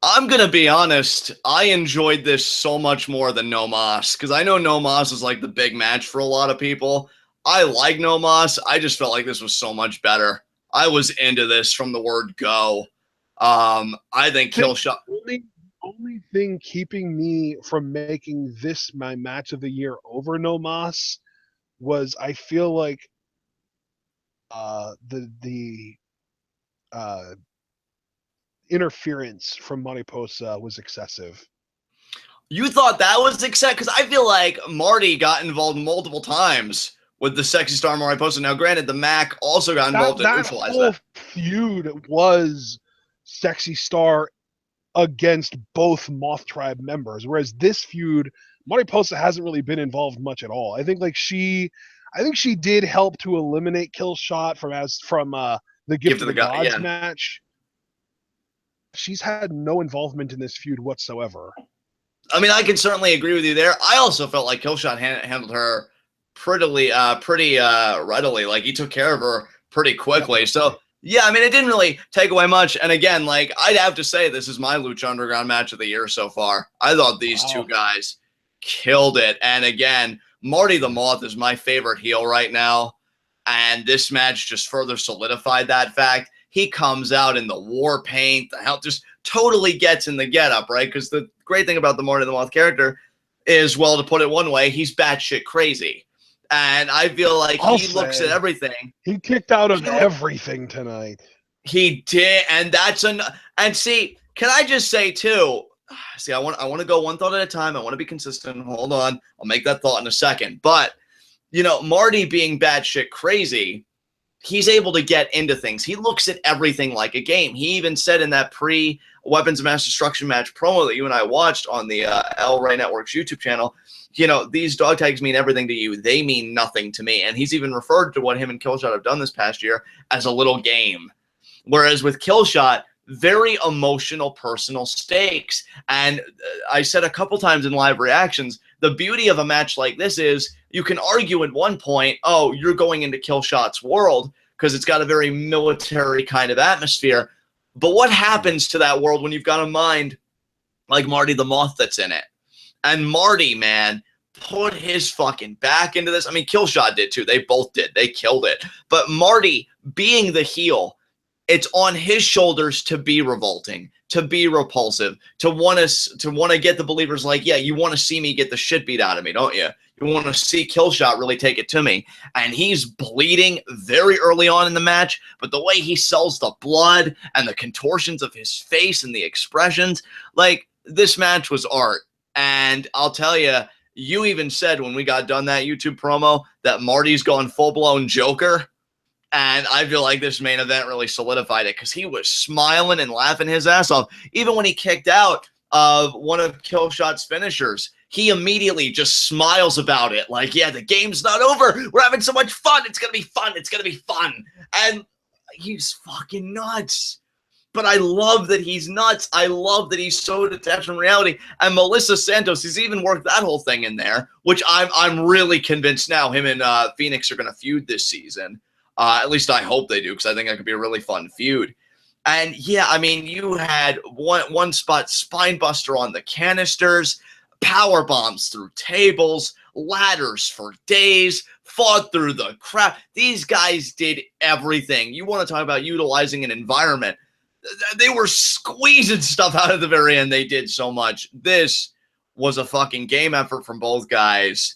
I'm going to be honest. I enjoyed this so much more than No Mas, because I know No Mas is like the big match for a lot of people. I like No Mas. I just felt like this was so much better. I was into this from the word go. I think Killshot. Only thing keeping me from making this my match of the year over No Mas was I feel like the interference from Mariposa was excessive. You thought that was excessive? Because I feel like Marty got involved multiple times with the Sexy Star Mariposa. Now, granted, the Mac also got involved to neutralize that. That feud was Sexy Star against both Moth Tribe members, whereas this feud, Mariposa hasn't really been involved much at all. I think she did help to eliminate Killshot from the Gift of the Gods match. She's had no involvement in this feud whatsoever. I mean, I can certainly agree with you there. I also felt like Killshot handled her pretty readily. Like, he took care of her pretty quickly. So yeah, I mean, it didn't really take away much. And again, like, I'd have to say this is my Lucha Underground match of the year so far. I thought these two guys killed it. And again, Marty the Moth is my favorite heel right now. And this match just further solidified that fact. He comes out in the war paint, the hell, just totally gets in the getup, right? Because the great thing about the Marty the Moth character is, well, to put it one way, he's batshit crazy. And I feel like he looks at everything. He kicked out of everything tonight. He did, and and see, can I just say too? See, I want to go one thought at a time. I want to be consistent. Hold on, I'll make that thought in a second. But you know, Marty being batshit crazy, he's able to get into things. He looks at everything like a game. He even said in that pre-Weapons of Mass Destruction match promo that you and I watched on the El Rey Network's YouTube channel, you know, these dog tags mean everything to you. They mean nothing to me. And he's even referred to what him and Killshot have done this past year as a little game. Whereas with Killshot, very emotional, personal stakes. And I said a couple times in live reactions, the beauty of a match like this is you can argue at one point, oh, you're going into Killshot's world because it's got a very military kind of atmosphere. But what happens to that world when you've got a mind like Marty the Moth that's in it? And Marty, man, put his fucking back into this. I mean, Killshot did too. They both did. They killed it. But Marty, being the heel, it's on his shoulders to be revolting, to be repulsive, to want to get the believers like, yeah, you want to see me get the shit beat out of me, don't you? You want to see Killshot really take it to me. And he's bleeding very early on in the match, but the way he sells the blood and the contortions of his face and the expressions, like, this match was art. And I'll tell you, you even said when we got done that YouTube promo that Marty's gone full-blown Joker. And I feel like this main event really solidified it because he was smiling and laughing his ass off. Even when he kicked out of one of Killshot's finishers, he immediately just smiles about it. Like, yeah, the game's not over. We're having so much fun. It's going to be fun. It's going to be fun. And he's fucking nuts. But I love that he's nuts. I love that he's so detached from reality. And Melissa Santos, he's even worked that whole thing in there, which I'm really convinced now him and Phoenix are going to feud this season. At least I hope they do, because I think that could be a really fun feud. And yeah, I mean, you had one spot, spine buster on the canisters, power bombs through tables, ladders for days, fought through the crap. These guys did everything. You want to talk about utilizing an environment. They were squeezing stuff out at the very end. They did so much. This was a fucking game effort from both guys.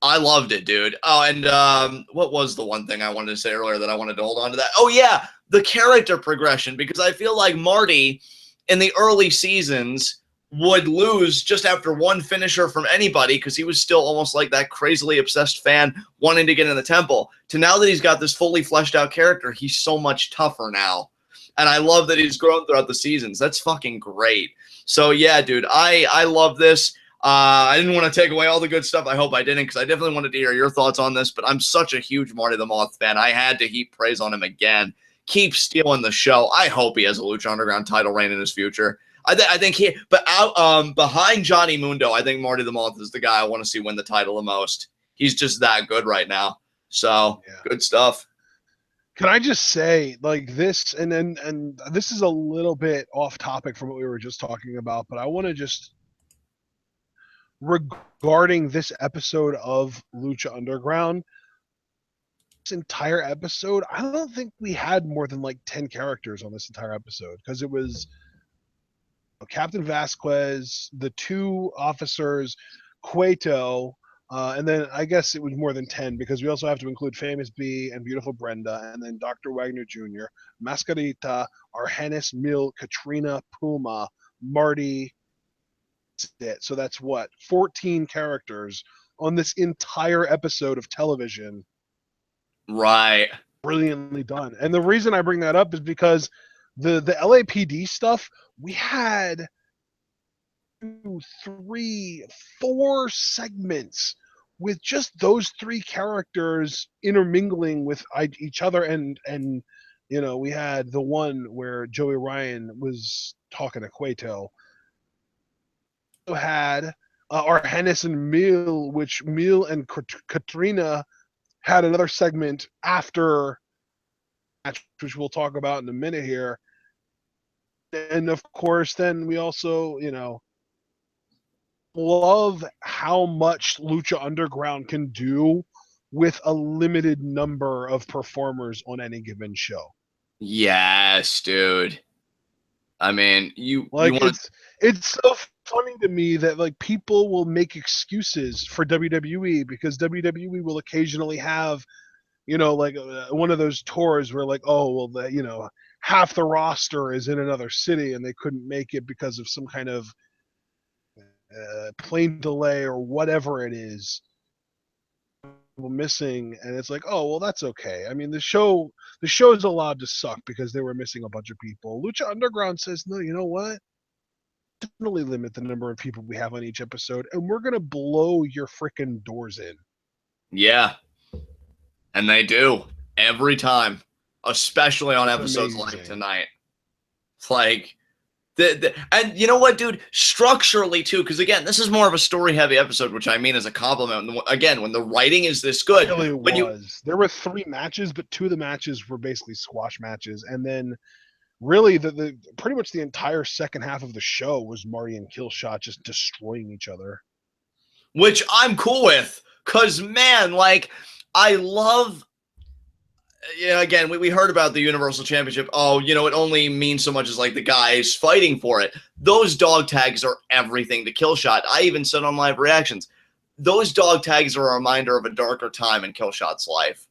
I loved it, dude. Oh, and what was the one thing I wanted to say earlier that I wanted to hold on to that? Oh, yeah, the character progression, because I feel like Marty in the early seasons would lose just after one finisher from anybody because he was still almost like that crazily obsessed fan wanting to get in the temple. To now that he's got this fully fleshed out character, he's so much tougher now. And I love that he's grown throughout the seasons. That's fucking great. So, yeah, dude, I love this. I didn't want to take away all the good stuff. I hope I didn't, because I definitely wanted to hear your thoughts on this. But I'm such a huge Marty the Moth fan. I had to heap praise on him again. Keep stealing the show. I hope he has a Lucha Underground title reign in his future. I think he, but out behind Johnny Mundo, I think Marty the Moth is the guy I want to see win the title the most. He's just that good right now. So, yeah. Good stuff. Can I just say, like, this, and this is a little bit off topic from what we were just talking about, but I want to just, regarding this episode of Lucha Underground, this entire episode, I don't think we had more than like 10 characters on this entire episode, because it was Captain Vasquez, the two officers, Cueto, and then I guess it was more than 10 because we also have to include Famous B and Beautiful Brenda, and then Dr. Wagner Jr., Mascarita, Argenis, Mil, Catrina, Puma, Marty. So that's what, 14 characters on this entire episode of television. Right. Brilliantly done. And the reason I bring that up is because the LAPD stuff, we had 2, 3, 4 segments with just those 3 characters intermingling with each other, and you know, we had the one where Joey Ryan was talking to Cueto. We had Argenis and Mil, which Mil and Catrina had another segment after, which we'll talk about in a minute here. And of course, then we also, you know, love how much Lucha Underground can do with a limited number of performers on any given show. Yes, dude. I mean, it's so funny to me that like people will make excuses for WWE because WWE will occasionally have, you know, like one of those tours where like, oh, well, you know, half the roster is in another city and they couldn't make it because of some kind of plane delay or whatever it is missing, and it's like, oh, well, that's okay. I mean, the show is allowed to suck because they were missing a bunch of people. Lucha Underground says, no, you know what? Definitely limit the number of people we have on each episode, and we're gonna blow your freaking doors in. Yeah, and they do every time, especially on episodes like tonight. Like, and you know what, dude? Structurally, too, because, again, this is more of a story-heavy episode, which I mean as a compliment. Again, when the writing is this good. It really was. There were 3 matches, but 2 of the matches were basically squash matches. And then, really, the pretty much the entire second half of the show was Marty and Killshot just destroying each other. Which I'm cool with, because, man, like, I love... Yeah, again, we heard about the Universal Championship. Oh, you know, it only means so much as, like, the guys fighting for it. Those dog tags are everything to Killshot. I even said on live reactions, those dog tags are a reminder of a darker time in Killshot's life.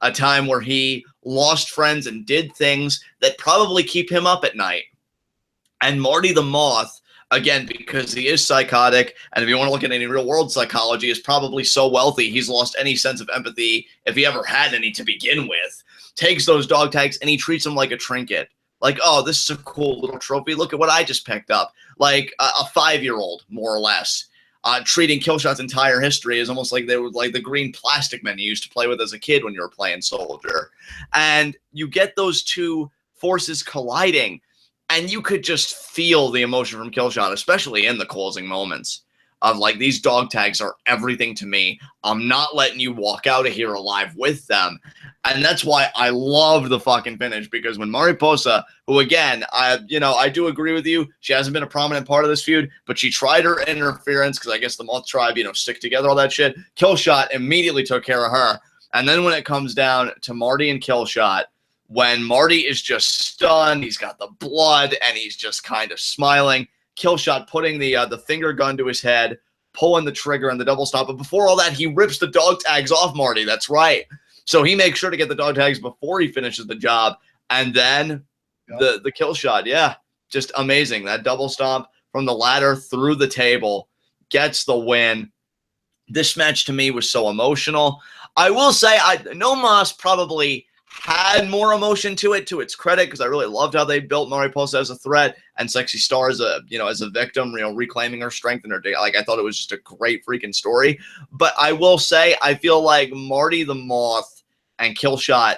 A time where he lost friends and did things that probably keep him up at night. And Marty the Moth, again, because he is psychotic, and if you want to look at any real-world psychology, is probably so wealthy, he's lost any sense of empathy, if he ever had any to begin with, takes those dog tags, and he treats them like a trinket. Like, oh, this is a cool little trophy. Look at what I just picked up. Like a 5-year-old, more or less. Treating Killshot's entire history is almost like they were like the green plastic men you used to play with as a kid when you were playing Soldier. And you get those two forces colliding, and you could just feel the emotion from Killshot, especially in the closing moments of, like, these dog tags are everything to me. I'm not letting you walk out of here alive with them. And that's why I love the fucking finish, because when Mariposa, who, again, I do agree with you, she hasn't been a prominent part of this feud, but she tried her interference, because I guess the Moth tribe, stick together, all that shit. Killshot immediately took care of her. And then when it comes down to Marty and Killshot, when Marty is just stunned, he's got the blood, and he's just kind of smiling. Killshot putting the finger gun to his head, pulling the trigger and the double stop. But before all that, he rips the dog tags off Marty. That's right. So he makes sure to get the dog tags before he finishes the job. And then the kill shot. Yeah, just amazing. That double stomp from the ladder through the table gets the win. This match to me was so emotional. I will say, No Mas probably had more emotion to it, to its credit, because I really loved how they built Mariposa as a threat and Sexy Star as a victim, reclaiming her strength and her day. Like, I thought it was just a great freaking story. But I will say, I feel like Marty the Moth and Killshot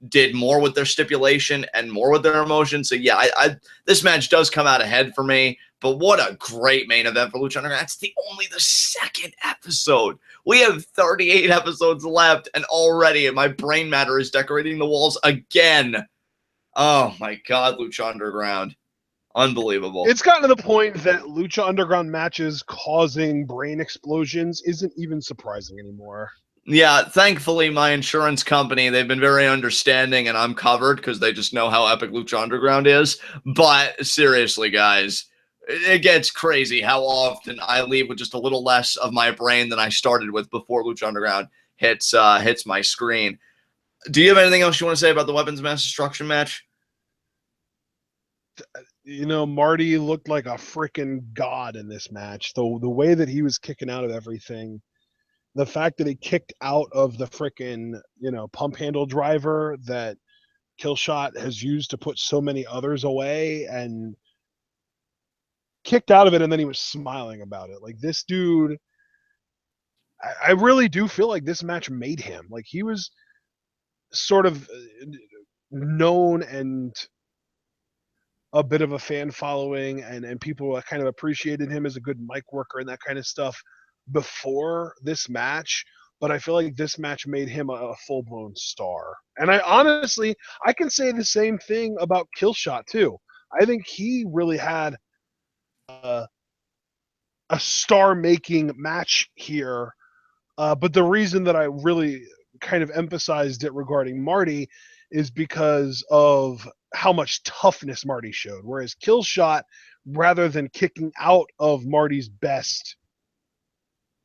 did more with their stipulation and more with their emotion. So yeah, this match does come out ahead for me. But what a great main event for Lucha Underground. That's only the second episode. We have 38 episodes left, and already my brain matter is decorating the walls again. Oh my God, Lucha Underground. Unbelievable. It's gotten to the point that Lucha Underground matches causing brain explosions isn't even surprising anymore. Yeah, thankfully, my insurance company, they've been very understanding, and I'm covered because they just know how epic Lucha Underground is. But seriously, guys, it gets crazy how often I leave with just a little less of my brain than I started with before Lucha Underground hits my screen. Do you have anything else you want to say about the Weapons of Mass Destruction match? Marty looked like a freaking god in this match. The way that he was kicking out of everything, the fact that he kicked out of the freaking, pump handle driver that Killshot has used to put so many others away, and kicked out of it, and then he was smiling about it. Like, this dude, I really do feel like this match made him. Like, he was sort of known and a bit of a fan following, and people kind of appreciated him as a good mic worker and that kind of stuff before this match. But I feel like this match made him a full-blown star. And I can say the same thing about Killshot too. I think he really had a star-making match here. But the reason that I really kind of emphasized it regarding Marty is because of how much toughness Marty showed. Whereas Killshot, rather than kicking out of Marty's best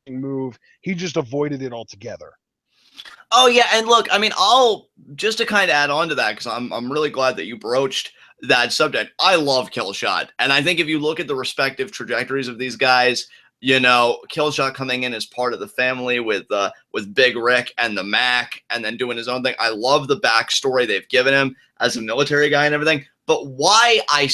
move, he just avoided it altogether. Oh yeah, and look, I mean, I'll just to kind of add on to that, because I'm really glad that you broached that subject. I love Killshot, and I think if you look at the respective trajectories of these guys, Killshot coming in as part of the family with Big Rick and the Mac, and then doing his own thing. I love the backstory they've given him as a military guy and everything. But why I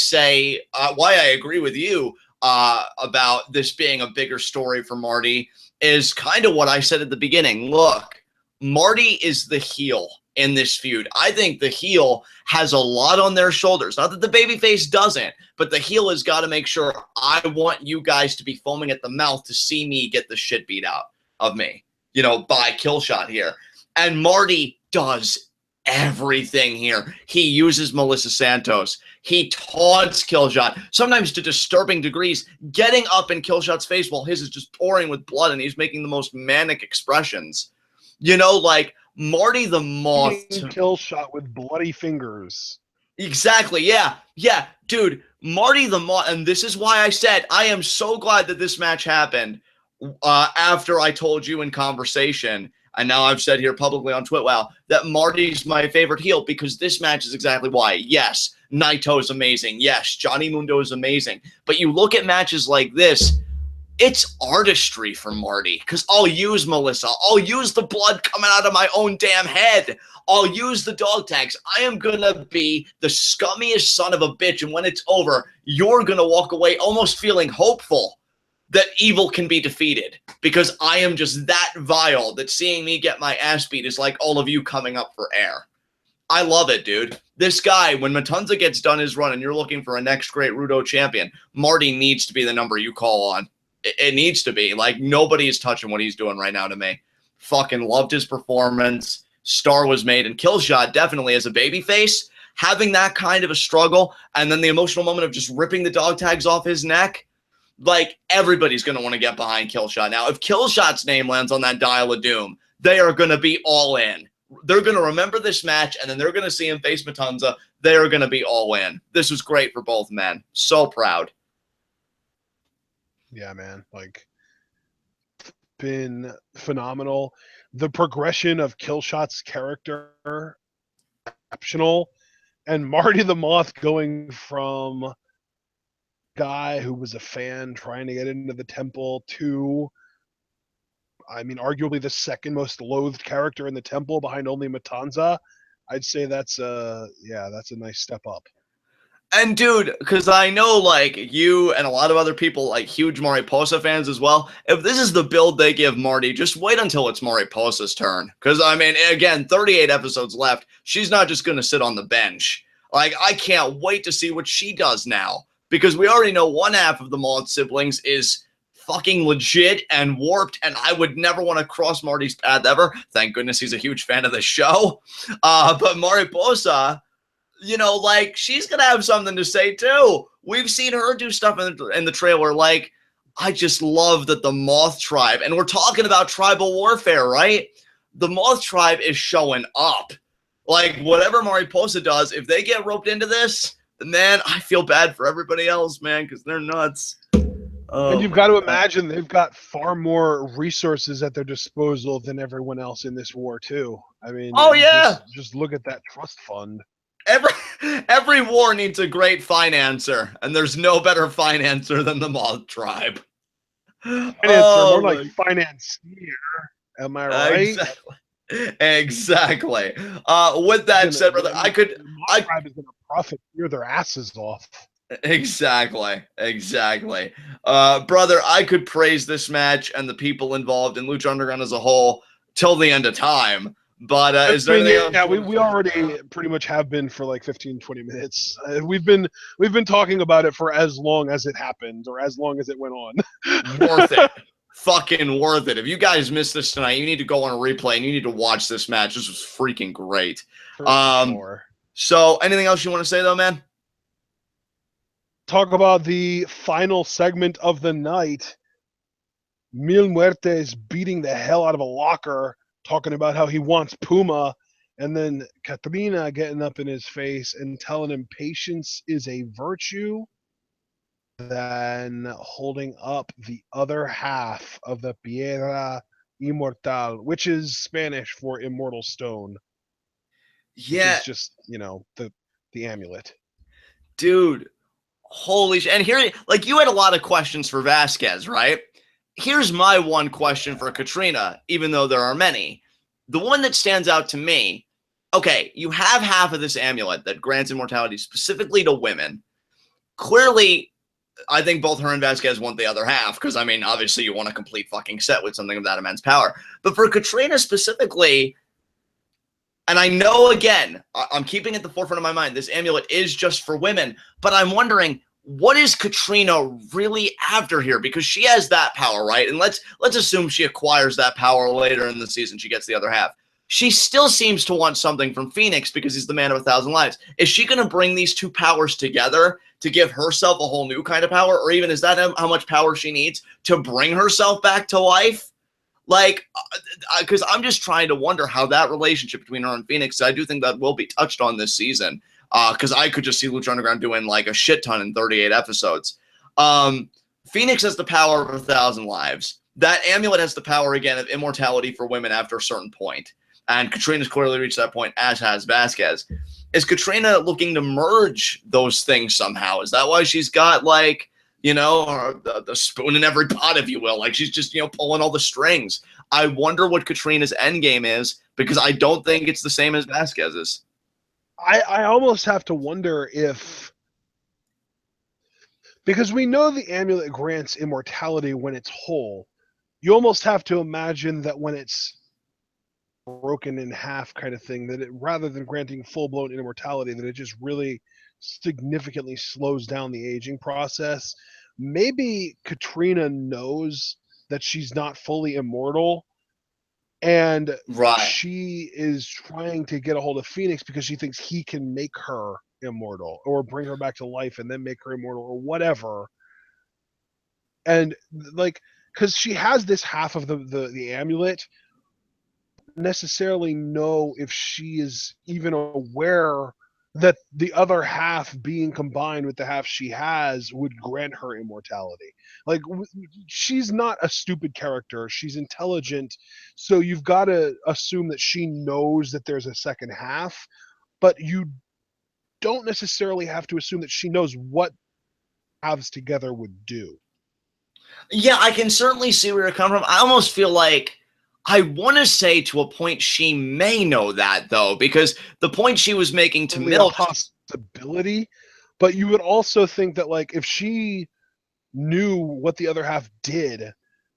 agree with you about this being a bigger story for Marty is kind of what I said at the beginning. Look, Marty is the heel in this feud. I think the heel has a lot on their shoulders. Not that the babyface doesn't, but the heel has got to make sure, I want you guys to be foaming at the mouth to see me get the shit beat out of me, you know, by Killshot here. And Marty does everything here. He uses Melissa Santos. He taunts Killshot, sometimes to disturbing degrees, getting up in Killshot's face while his is just pouring with blood and he's making the most manic expressions. You know, like Marty the Moth. Killshot with bloody fingers. Exactly, yeah. Yeah, dude, Marty the Moth, and this is why I said I am so glad that this match happened after I told you in conversation, and now I've said here publicly on TWitWoW, that Marty's my favorite heel, because this match is exactly why. Yes, Naito is amazing. Yes, Johnny Mundo is amazing. But you look at matches like this, it's artistry for Marty, because I'll use Melissa. I'll use the blood coming out of my own damn head. I'll use the dog tags. I am going to be the scummiest son of a bitch, and when it's over, you're going to walk away almost feeling hopeful that evil can be defeated, because I am just that vile that seeing me get my ass beat is like all of you coming up for air. I love it, dude. This guy, when Matanza gets done his run and you're looking for a next great Rudo champion, Marty needs to be the number you call on. It needs to be. Like, nobody is touching what he's doing right now to me. Fucking loved his performance. Star was made. And Killshot, definitely as a babyface, having that kind of a struggle, and then the emotional moment of just ripping the dog tags off his neck, like, everybody's going to want to get behind Killshot. Now, if Killshot's name lands on that Dial of Doom, they are going to be all in. They're going to remember this match, and then they're going to see him face Matanza. They are going to be all in. This was great for both men. So proud. Yeah, man. Like, been phenomenal. The progression of Killshot's character, exceptional. And Marty the Moth going from guy who was a fan trying to get into the temple to, I mean, arguably the second most loathed character in the temple behind only Matanza. I'd say that's that's a nice step up. And dude, because I know, like, you and a lot of other people, like, huge Mariposa fans as well, if this is the build they give Marty, just wait until it's Mariposa's turn. Because, I mean, again, 38 episodes left. She's not just going to sit on the bench. Like, I can't wait to see what she does now. Because we already know one half of the Moth siblings is fucking legit and warped, and I would never want to cross Marty's path ever. Thank goodness he's a huge fan of the show. But Mariposa, you know, like, she's going to have something to say, too. We've seen her do stuff in the trailer. Like, I just love that the Moth tribe, and we're talking about tribal warfare, right? The Moth tribe is showing up. Like, whatever Mariposa does, if they get roped into this, man, I feel bad for everybody else, man, because they're nuts. And you've got to imagine they've got far more resources at their disposal than everyone else in this war, too. I mean, just look at that trust fund. Every war needs a great financer, and there's no better financer than the Moth tribe. More like financier. Am I right? Exactly. With that said, brother, tribe is going to profiteer their asses off. Exactly. Brother, I could praise this match and the people involved in Lucha Underground as a whole till the end of time. But is there anything else? Yeah, we already pretty much have been for like 15-20 minutes. We've been talking about it for as long as it happened, or as long as it went on. Worth it. Fucking worth it. If you guys missed this tonight, you need to go on a replay and you need to watch this match. This was freaking great. So anything else you want to say, though, man? Talk about the final segment of the night. Mil Muertes beating the hell out of a locker, talking about how he wants Puma, and then Catrina getting up in his face and telling him patience is a virtue, then holding up the other half of the Piedra Inmortal, which is Spanish for immortal stone. Yeah. It's just, the amulet. Dude, holy shit. And here, like, you had a lot of questions for Vasquez, right? Here's my one question for Catrina, even though there are many. The one that stands out to me, okay, you have half of this amulet that grants immortality specifically to women. Clearly, I think both her and Vasquez want the other half, because, I mean, obviously you want a complete fucking set with something of that immense power. But for Catrina specifically, And I know, again, I'm keeping at the forefront of my mind, this amulet is just for women, but I'm wondering, what is Catrina really after here? Because she has that power, right? And let's assume she acquires that power later in the season. She gets the other half. She still seems to want something from Phoenix because he's the man of 1,000 lives. Is she going to bring these two powers together to give herself a whole new kind of power? Or even is that how much power she needs to bring herself back to life? Like, because I'm just trying to wonder how that relationship between her and Phoenix, I do think that will be touched on this season. Because I could just see Lucha Underground doing like a shit ton in 38 episodes. Phoenix has the power of 1,000 lives. That amulet has the power, again, of immortality for women after a certain point. And Catrina's clearly reached that point, as has Vasquez. Is Catrina looking to merge those things somehow? Is that why she's got, like, you know, the spoon in every pot, if you will? Like, she's just, you know, pulling all the strings. I wonder what Catrina's endgame is, because I don't think it's the same as Vasquez's. I almost have to wonder if, because we know the amulet grants immortality when it's whole, you almost have to imagine that when it's broken in half kind of thing, that it, rather than granting full-blown immortality, that it just really significantly slows down the aging process. Maybe Catrina knows that she's not fully immortal, and she is trying to get a hold of Phoenix because she thinks he can make her immortal or bring her back to life and then make her immortal or whatever. And like, because she has this half of the amulet, necessarily know if she is even aware that the other half being combined with the half she has would grant her immortality. Like, she's not a stupid character. She's intelligent. So you've got to assume that she knows that there's a second half, but you don't necessarily have to assume that she knows what halves together would do. Yeah, I can certainly see where you're coming from. I almost feel like I want to say to a point she may know that, though, because the point she was making to Milk, possibility, but you would also think that, like, if she knew what the other half did,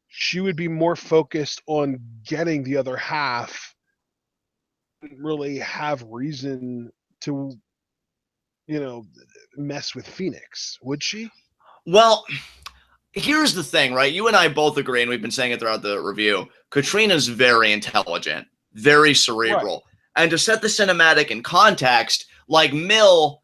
she would be more focused on getting the other half. Didn't really have reason to, you know, mess with Phoenix, would she? Well, here's the thing, right? You and I both agree, and we've been saying it throughout the review. Catrina's very intelligent, very cerebral. Right. And to set the cinematic in context, like Mil,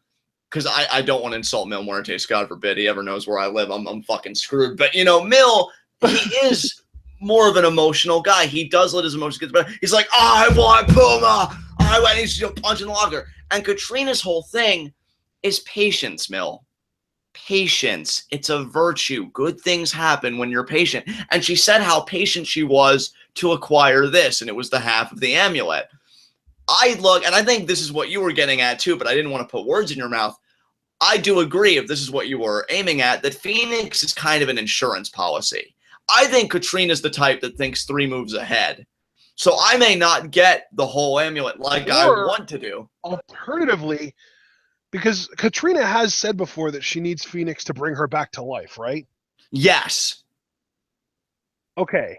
because I don't want to insult Mil Muertes, God forbid, he ever knows where I live, I'm fucking screwed. But, you know, Mil, he is more of an emotional guy. He does let his emotions get better. He's like, I want Puma. I want, he's punching the locker. And Catrina's whole thing is patience, Mil. Patience. It's a virtue. Good things happen when you're patient. And she said how patient she was to acquire this, and it was the half of the amulet. I look, and I think this is what you were getting at too, but I didn't want to put words in your mouth. I do agree, if this is what you were aiming at, that Phoenix is kind of an insurance policy. I think Catrina's the type that thinks 3 moves ahead. So I may not get the whole amulet like I want to do. Alternatively, because Catrina has said before that she needs Phoenix to bring her back to life, right? Yes. Okay.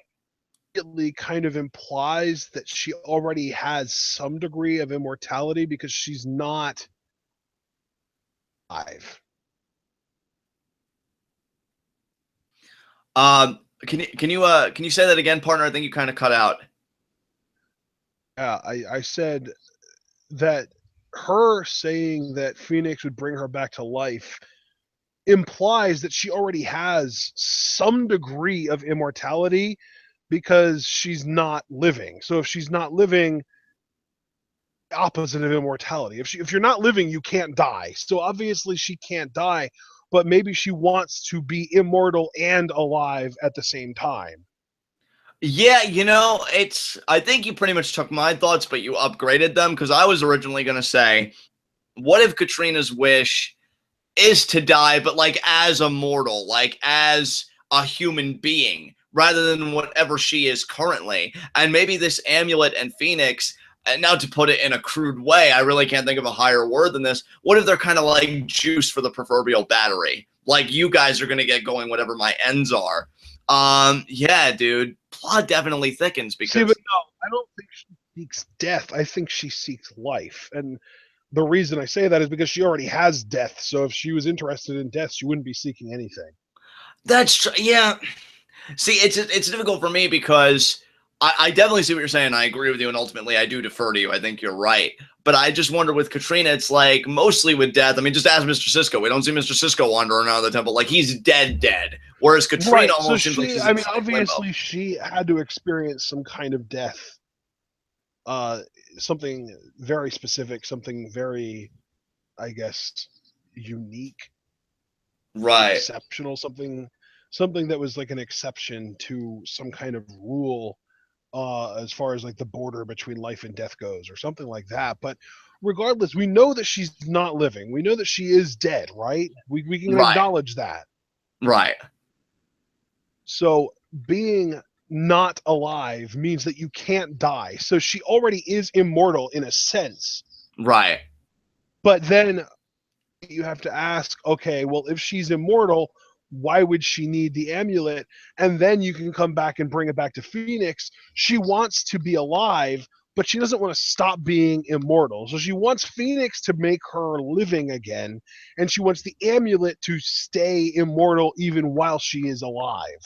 It kind of implies that she already has some degree of immortality because she's not alive. Can you say that again, partner? I think you kind of cut out. Yeah, I said that her saying that Phoenix would bring her back to life implies that she already has some degree of immortality because she's not living. So if she's not living, the opposite of immortality. If you're not living, you can't die. So obviously she can't die, but maybe she wants to be immortal and alive at the same time. Yeah, you know, I think you pretty much took my thoughts, but you upgraded them, because I was originally going to say, what if Catrina's wish is to die, but like as a mortal, like as a human being, rather than whatever she is currently? And maybe this amulet and Phoenix, and now to put it in a crude way, I really can't think of a higher word than this. What if they're kind of like juice for the proverbial battery? Like, you guys are going to get going whatever my ends are. Yeah, dude. Plot definitely thickens because... See, but no, I don't think seeks death. I think she seeks life. And the reason I say that is because she already has death. So if she was interested in death, she wouldn't be seeking anything. That's true. Yeah. See, it's difficult for me because I definitely see what you're saying. I agree with you, and ultimately I do defer to you. I think you're right. But I just wonder with Catrina, it's like mostly with death. I mean, just ask Mr. Cisco. We don't see Mr. Cisco wandering around the temple like he's dead. Whereas Catrina Right. So almost seems like she, she's I in mean, slight limbo. obviously she had to experience some kind of death. Something very specific, something very, I guess, unique, Right. exceptional, something that was like an exception to some kind of rule as far as like the border between life and death goes or something like that. But regardless, we know that she's not living. We know that she is dead, right? We can Right. acknowledge that. Right. So being not alive means that you can't die. So she already is immortal in a sense. Right. But then you have to ask, okay, well, if she's immortal, why would she need the amulet? And then you can come back and bring it back to Phoenix. She wants to be alive, but she doesn't want to stop being immortal. So she wants Phoenix to make her living again, and she wants the amulet to stay immortal even while she is alive.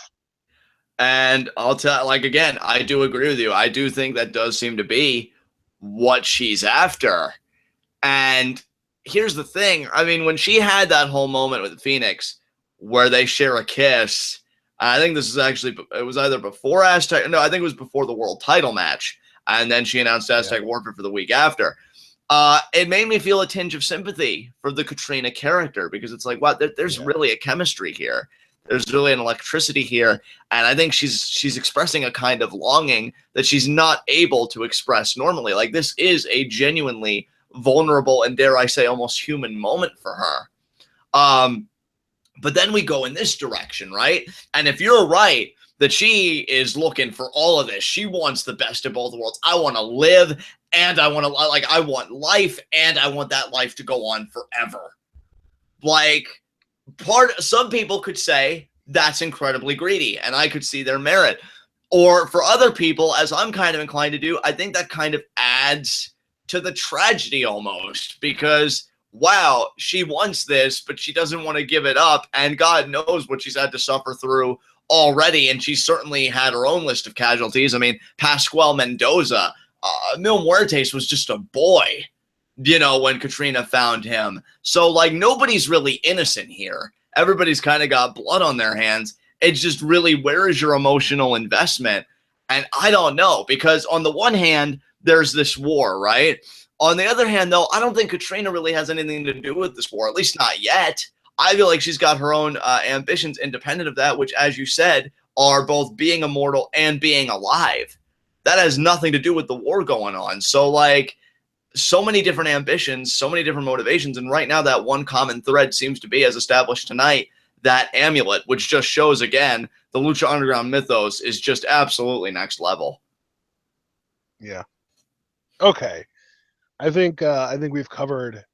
And I'll tell, like, again, I do agree with you. I do think that does seem to be what she's after. And here's the thing. I mean, when she had that whole moment with Phoenix where they share a kiss, I think this is actually, it was either before Aztec, no, I think it was before the world title match. And then she announced Aztec Warfare for the week after. It made me feel a tinge of sympathy for the Catrina character because it's like, wow, there's really a chemistry here. There's really an electricity here, and I think she's expressing a kind of longing that she's not able to express normally. Like, this is a genuinely vulnerable and, dare I say, almost human moment for her. But then we go in this direction, right? And if you're right that she is looking for all of this, she wants the best of both worlds. I want to live, and I want to, like, I want life, and I want that life to go on forever. Like, some people could say that's incredibly greedy, and I could see their merit. Or for other people, as I'm kind of inclined to do, I think that kind of adds to the tragedy almost, because wow, she wants this, but she doesn't want to give it up, and God knows what she's had to suffer through already, and she's certainly had her own list of casualties. I mean, Pascual Mendoza, Mil Muertes was just a boy, you know, when Catrina found him. So, like, nobody's really innocent here. Everybody's kind of got blood on their hands. It's just really, where is your emotional investment? And I don't know, because on the one hand, there's this war, right? On the other hand, though, I don't think Catrina really has anything to do with this war, at least not yet. I feel like she's got her own ambitions independent of that, which, as you said, are both being immortal and being alive. That has nothing to do with the war going on. So, like, so many different ambitions, so many different motivations, and right now that one common thread seems to be, as established tonight, that amulet, which just shows again the Lucha Underground mythos is just absolutely next level. Yeah. Okay. I think we've covered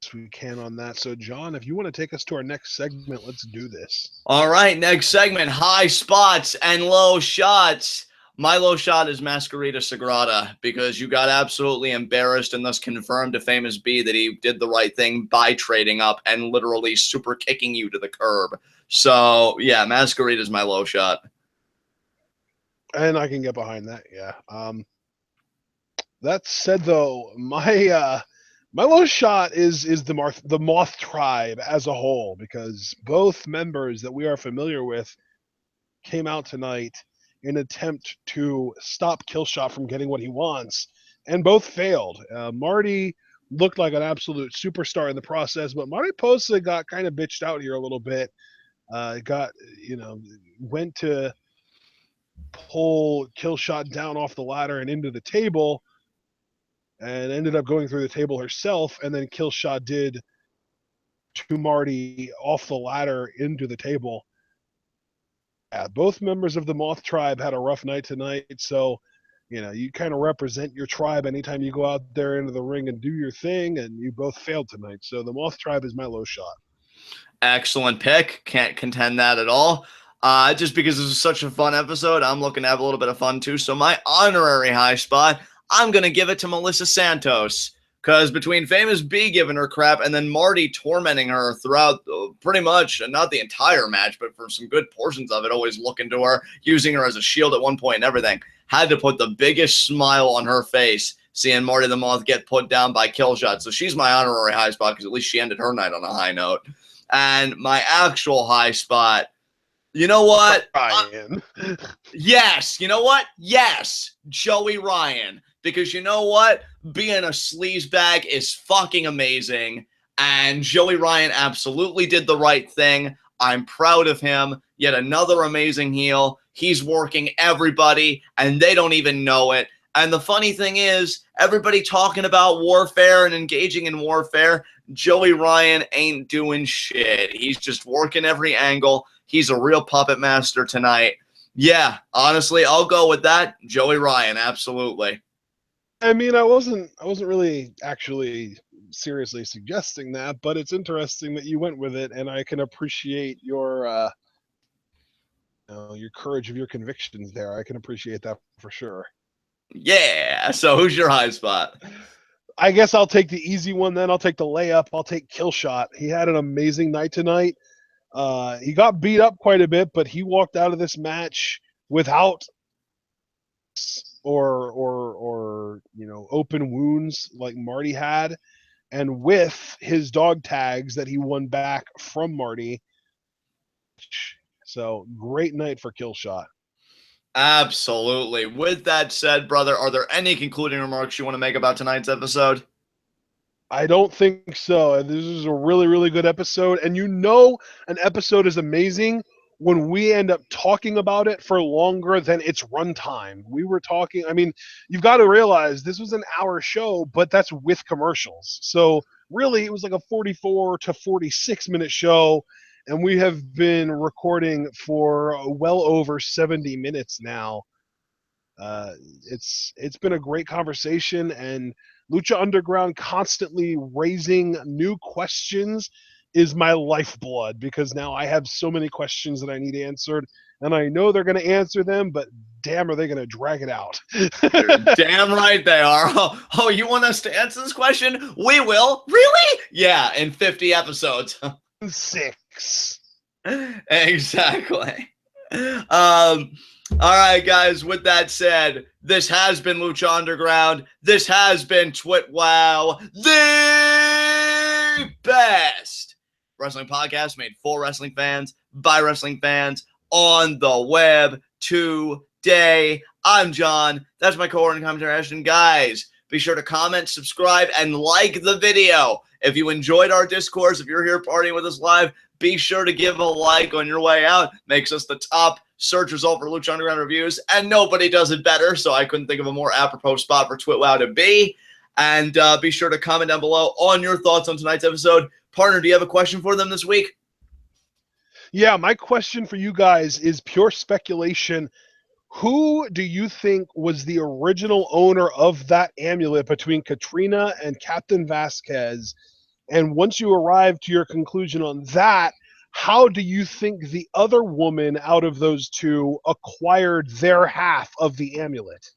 as we can on that. So John, if you want to take us to our next segment, let's do this. All right, next segment, high spots and low shots. My low shot is Mascarita Sagrada, because you got absolutely embarrassed and thus confirmed to Famous B that he did the right thing by trading up and literally super kicking you to the curb. So, yeah, Mascarita is my low shot. And I can get behind that, yeah. That said, though, my low shot is the Moth tribe as a whole, because both members that we are familiar with came out tonight in an attempt to stop Killshot from getting what he wants, and both failed. Marty looked like an absolute superstar in the process, but Marty Posa got kind of bitched out here a little bit. Went to pull Killshot down off the ladder and into the table, and ended up going through the table herself, and then Killshot did to Marty off the ladder into the table. Yeah, both members of the Moth tribe had a rough night tonight, so you kind of represent your tribe anytime you go out there into the ring and do your thing, and you both failed tonight. So the Moth tribe is my low shot. Excellent pick. Can't contend that at all. Just because this was such a fun episode, I'm looking to have a little bit of fun too. So my honorary high spot, I'm going to give it to Melissa Santos. Because between Famous B giving her crap and then Marty tormenting her throughout pretty much, not the entire match, but for some good portions of it, always looking to her, using her as a shield at one point and everything, had to put the biggest smile on her face seeing Marty the Moth get put down by Killshot. So she's my honorary high spot because at least she ended her night on a high note. And my actual high spot, you know what? Ryan. Yes. You know what? Yes. Joey Ryan. Because you know what? Being a sleazebag is fucking amazing. And Joey Ryan absolutely did the right thing. I'm proud of him. Yet another amazing heel. He's working everybody, and they don't even know it. And the funny thing is, everybody talking about warfare and engaging in warfare, Joey Ryan ain't doing shit. He's just working every angle. He's a real puppet master tonight. Yeah, honestly, I'll go with that. Joey Ryan, absolutely. I mean, I wasn't really actually seriously suggesting that, but it's interesting that you went with it, and I can appreciate your courage of your convictions there. I can appreciate that for sure. Yeah. So who's your high spot? I guess I'll take the easy one then. I'll take the layup. I'll take Killshot. He had an amazing night tonight. He got beat up quite a bit, but he walked out of this match without or open wounds like Marty had, and with his dog tags that he won back from Marty. So great night for Killshot. Absolutely. With that said, brother, are there any concluding remarks you want to make about tonight's episode? I don't think so. This is a really, really good episode. And an episode is amazing when we end up talking about it for longer than its runtime. We were talking, I mean, you've got to realize this was an hour show, but that's with commercials. So really, it was like a 44 to 46 minute show. And we have been recording for well over 70 minutes now. It's been a great conversation, and Lucha Underground constantly raising new questions is my lifeblood, because now I have so many questions that I need answered, and I know they're going to answer them, but damn, are they going to drag it out? Damn right they are. Oh, you want us to answer this question? We will. Really? Yeah, in 50 episodes. 6. Exactly. All right, guys, with that said, this has been Lucha Underground. This has been TWitWoW, the best wrestling podcast made for wrestling fans, by wrestling fans, on the web today. I'm John. That's my co-ordinator commentary, Ashton. Guys, be sure to comment, subscribe, and like the video. If you enjoyed our discourse, if you're here partying with us live, be sure to give a like on your way out. Makes us the top search result for Lucha Underground reviews, and nobody does it better, so I couldn't think of a more apropos spot for TWitWoW to be. And be sure to comment down below on your thoughts on tonight's episode. Partner, do you have a question for them this week? Yeah, my question for you guys is pure speculation. Who do you think was the original owner of that amulet between Catrina and Captain Vasquez? And once you arrive to your conclusion on that, how do you think the other woman out of those two acquired their half of the amulet?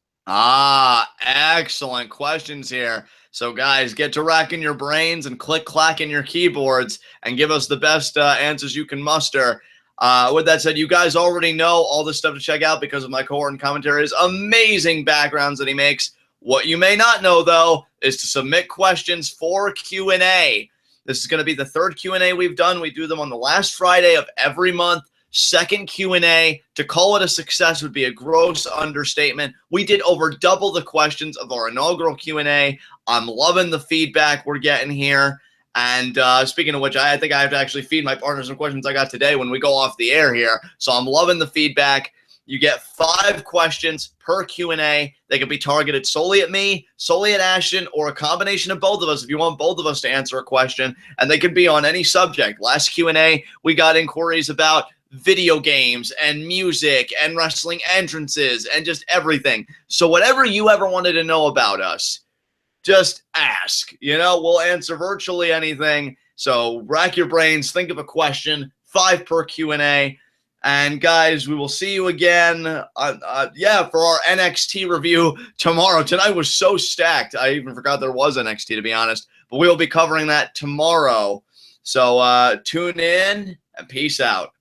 Excellent questions here. So, guys, get to racking your brains and click-clacking your keyboards and give us the best answers you can muster. With that said, you guys already know all this stuff to check out because of my cohort and commentaries. Amazing backgrounds that he makes. What you may not know, though, is to submit questions for Q&A. This is going to be the third Q&A we've done. We do them on the last Friday of every month. Second Q&A. To call it a success would be a gross understatement. We did over double the questions of our inaugural Q&A. I'm loving the feedback we're getting here. And speaking of which, I think I have to actually feed my partner some questions I got today when we go off the air here. So I'm loving the feedback. You get 5 questions per Q&A. They can be targeted solely at me, solely at Ashton, or a combination of both of us if you want both of us to answer a question. And they could be on any subject. Last Q&A, we got inquiries about video games and music and wrestling entrances and just everything. So whatever you ever wanted to know about us, just ask. We'll answer virtually anything. So rack your brains, think of a question, 5 per Q&A. And guys, we will see you again. Yeah, for our NXT review tomorrow. Tonight was so stacked. I even forgot there was NXT, to be honest. But we'll be covering that tomorrow. So tune in and peace out.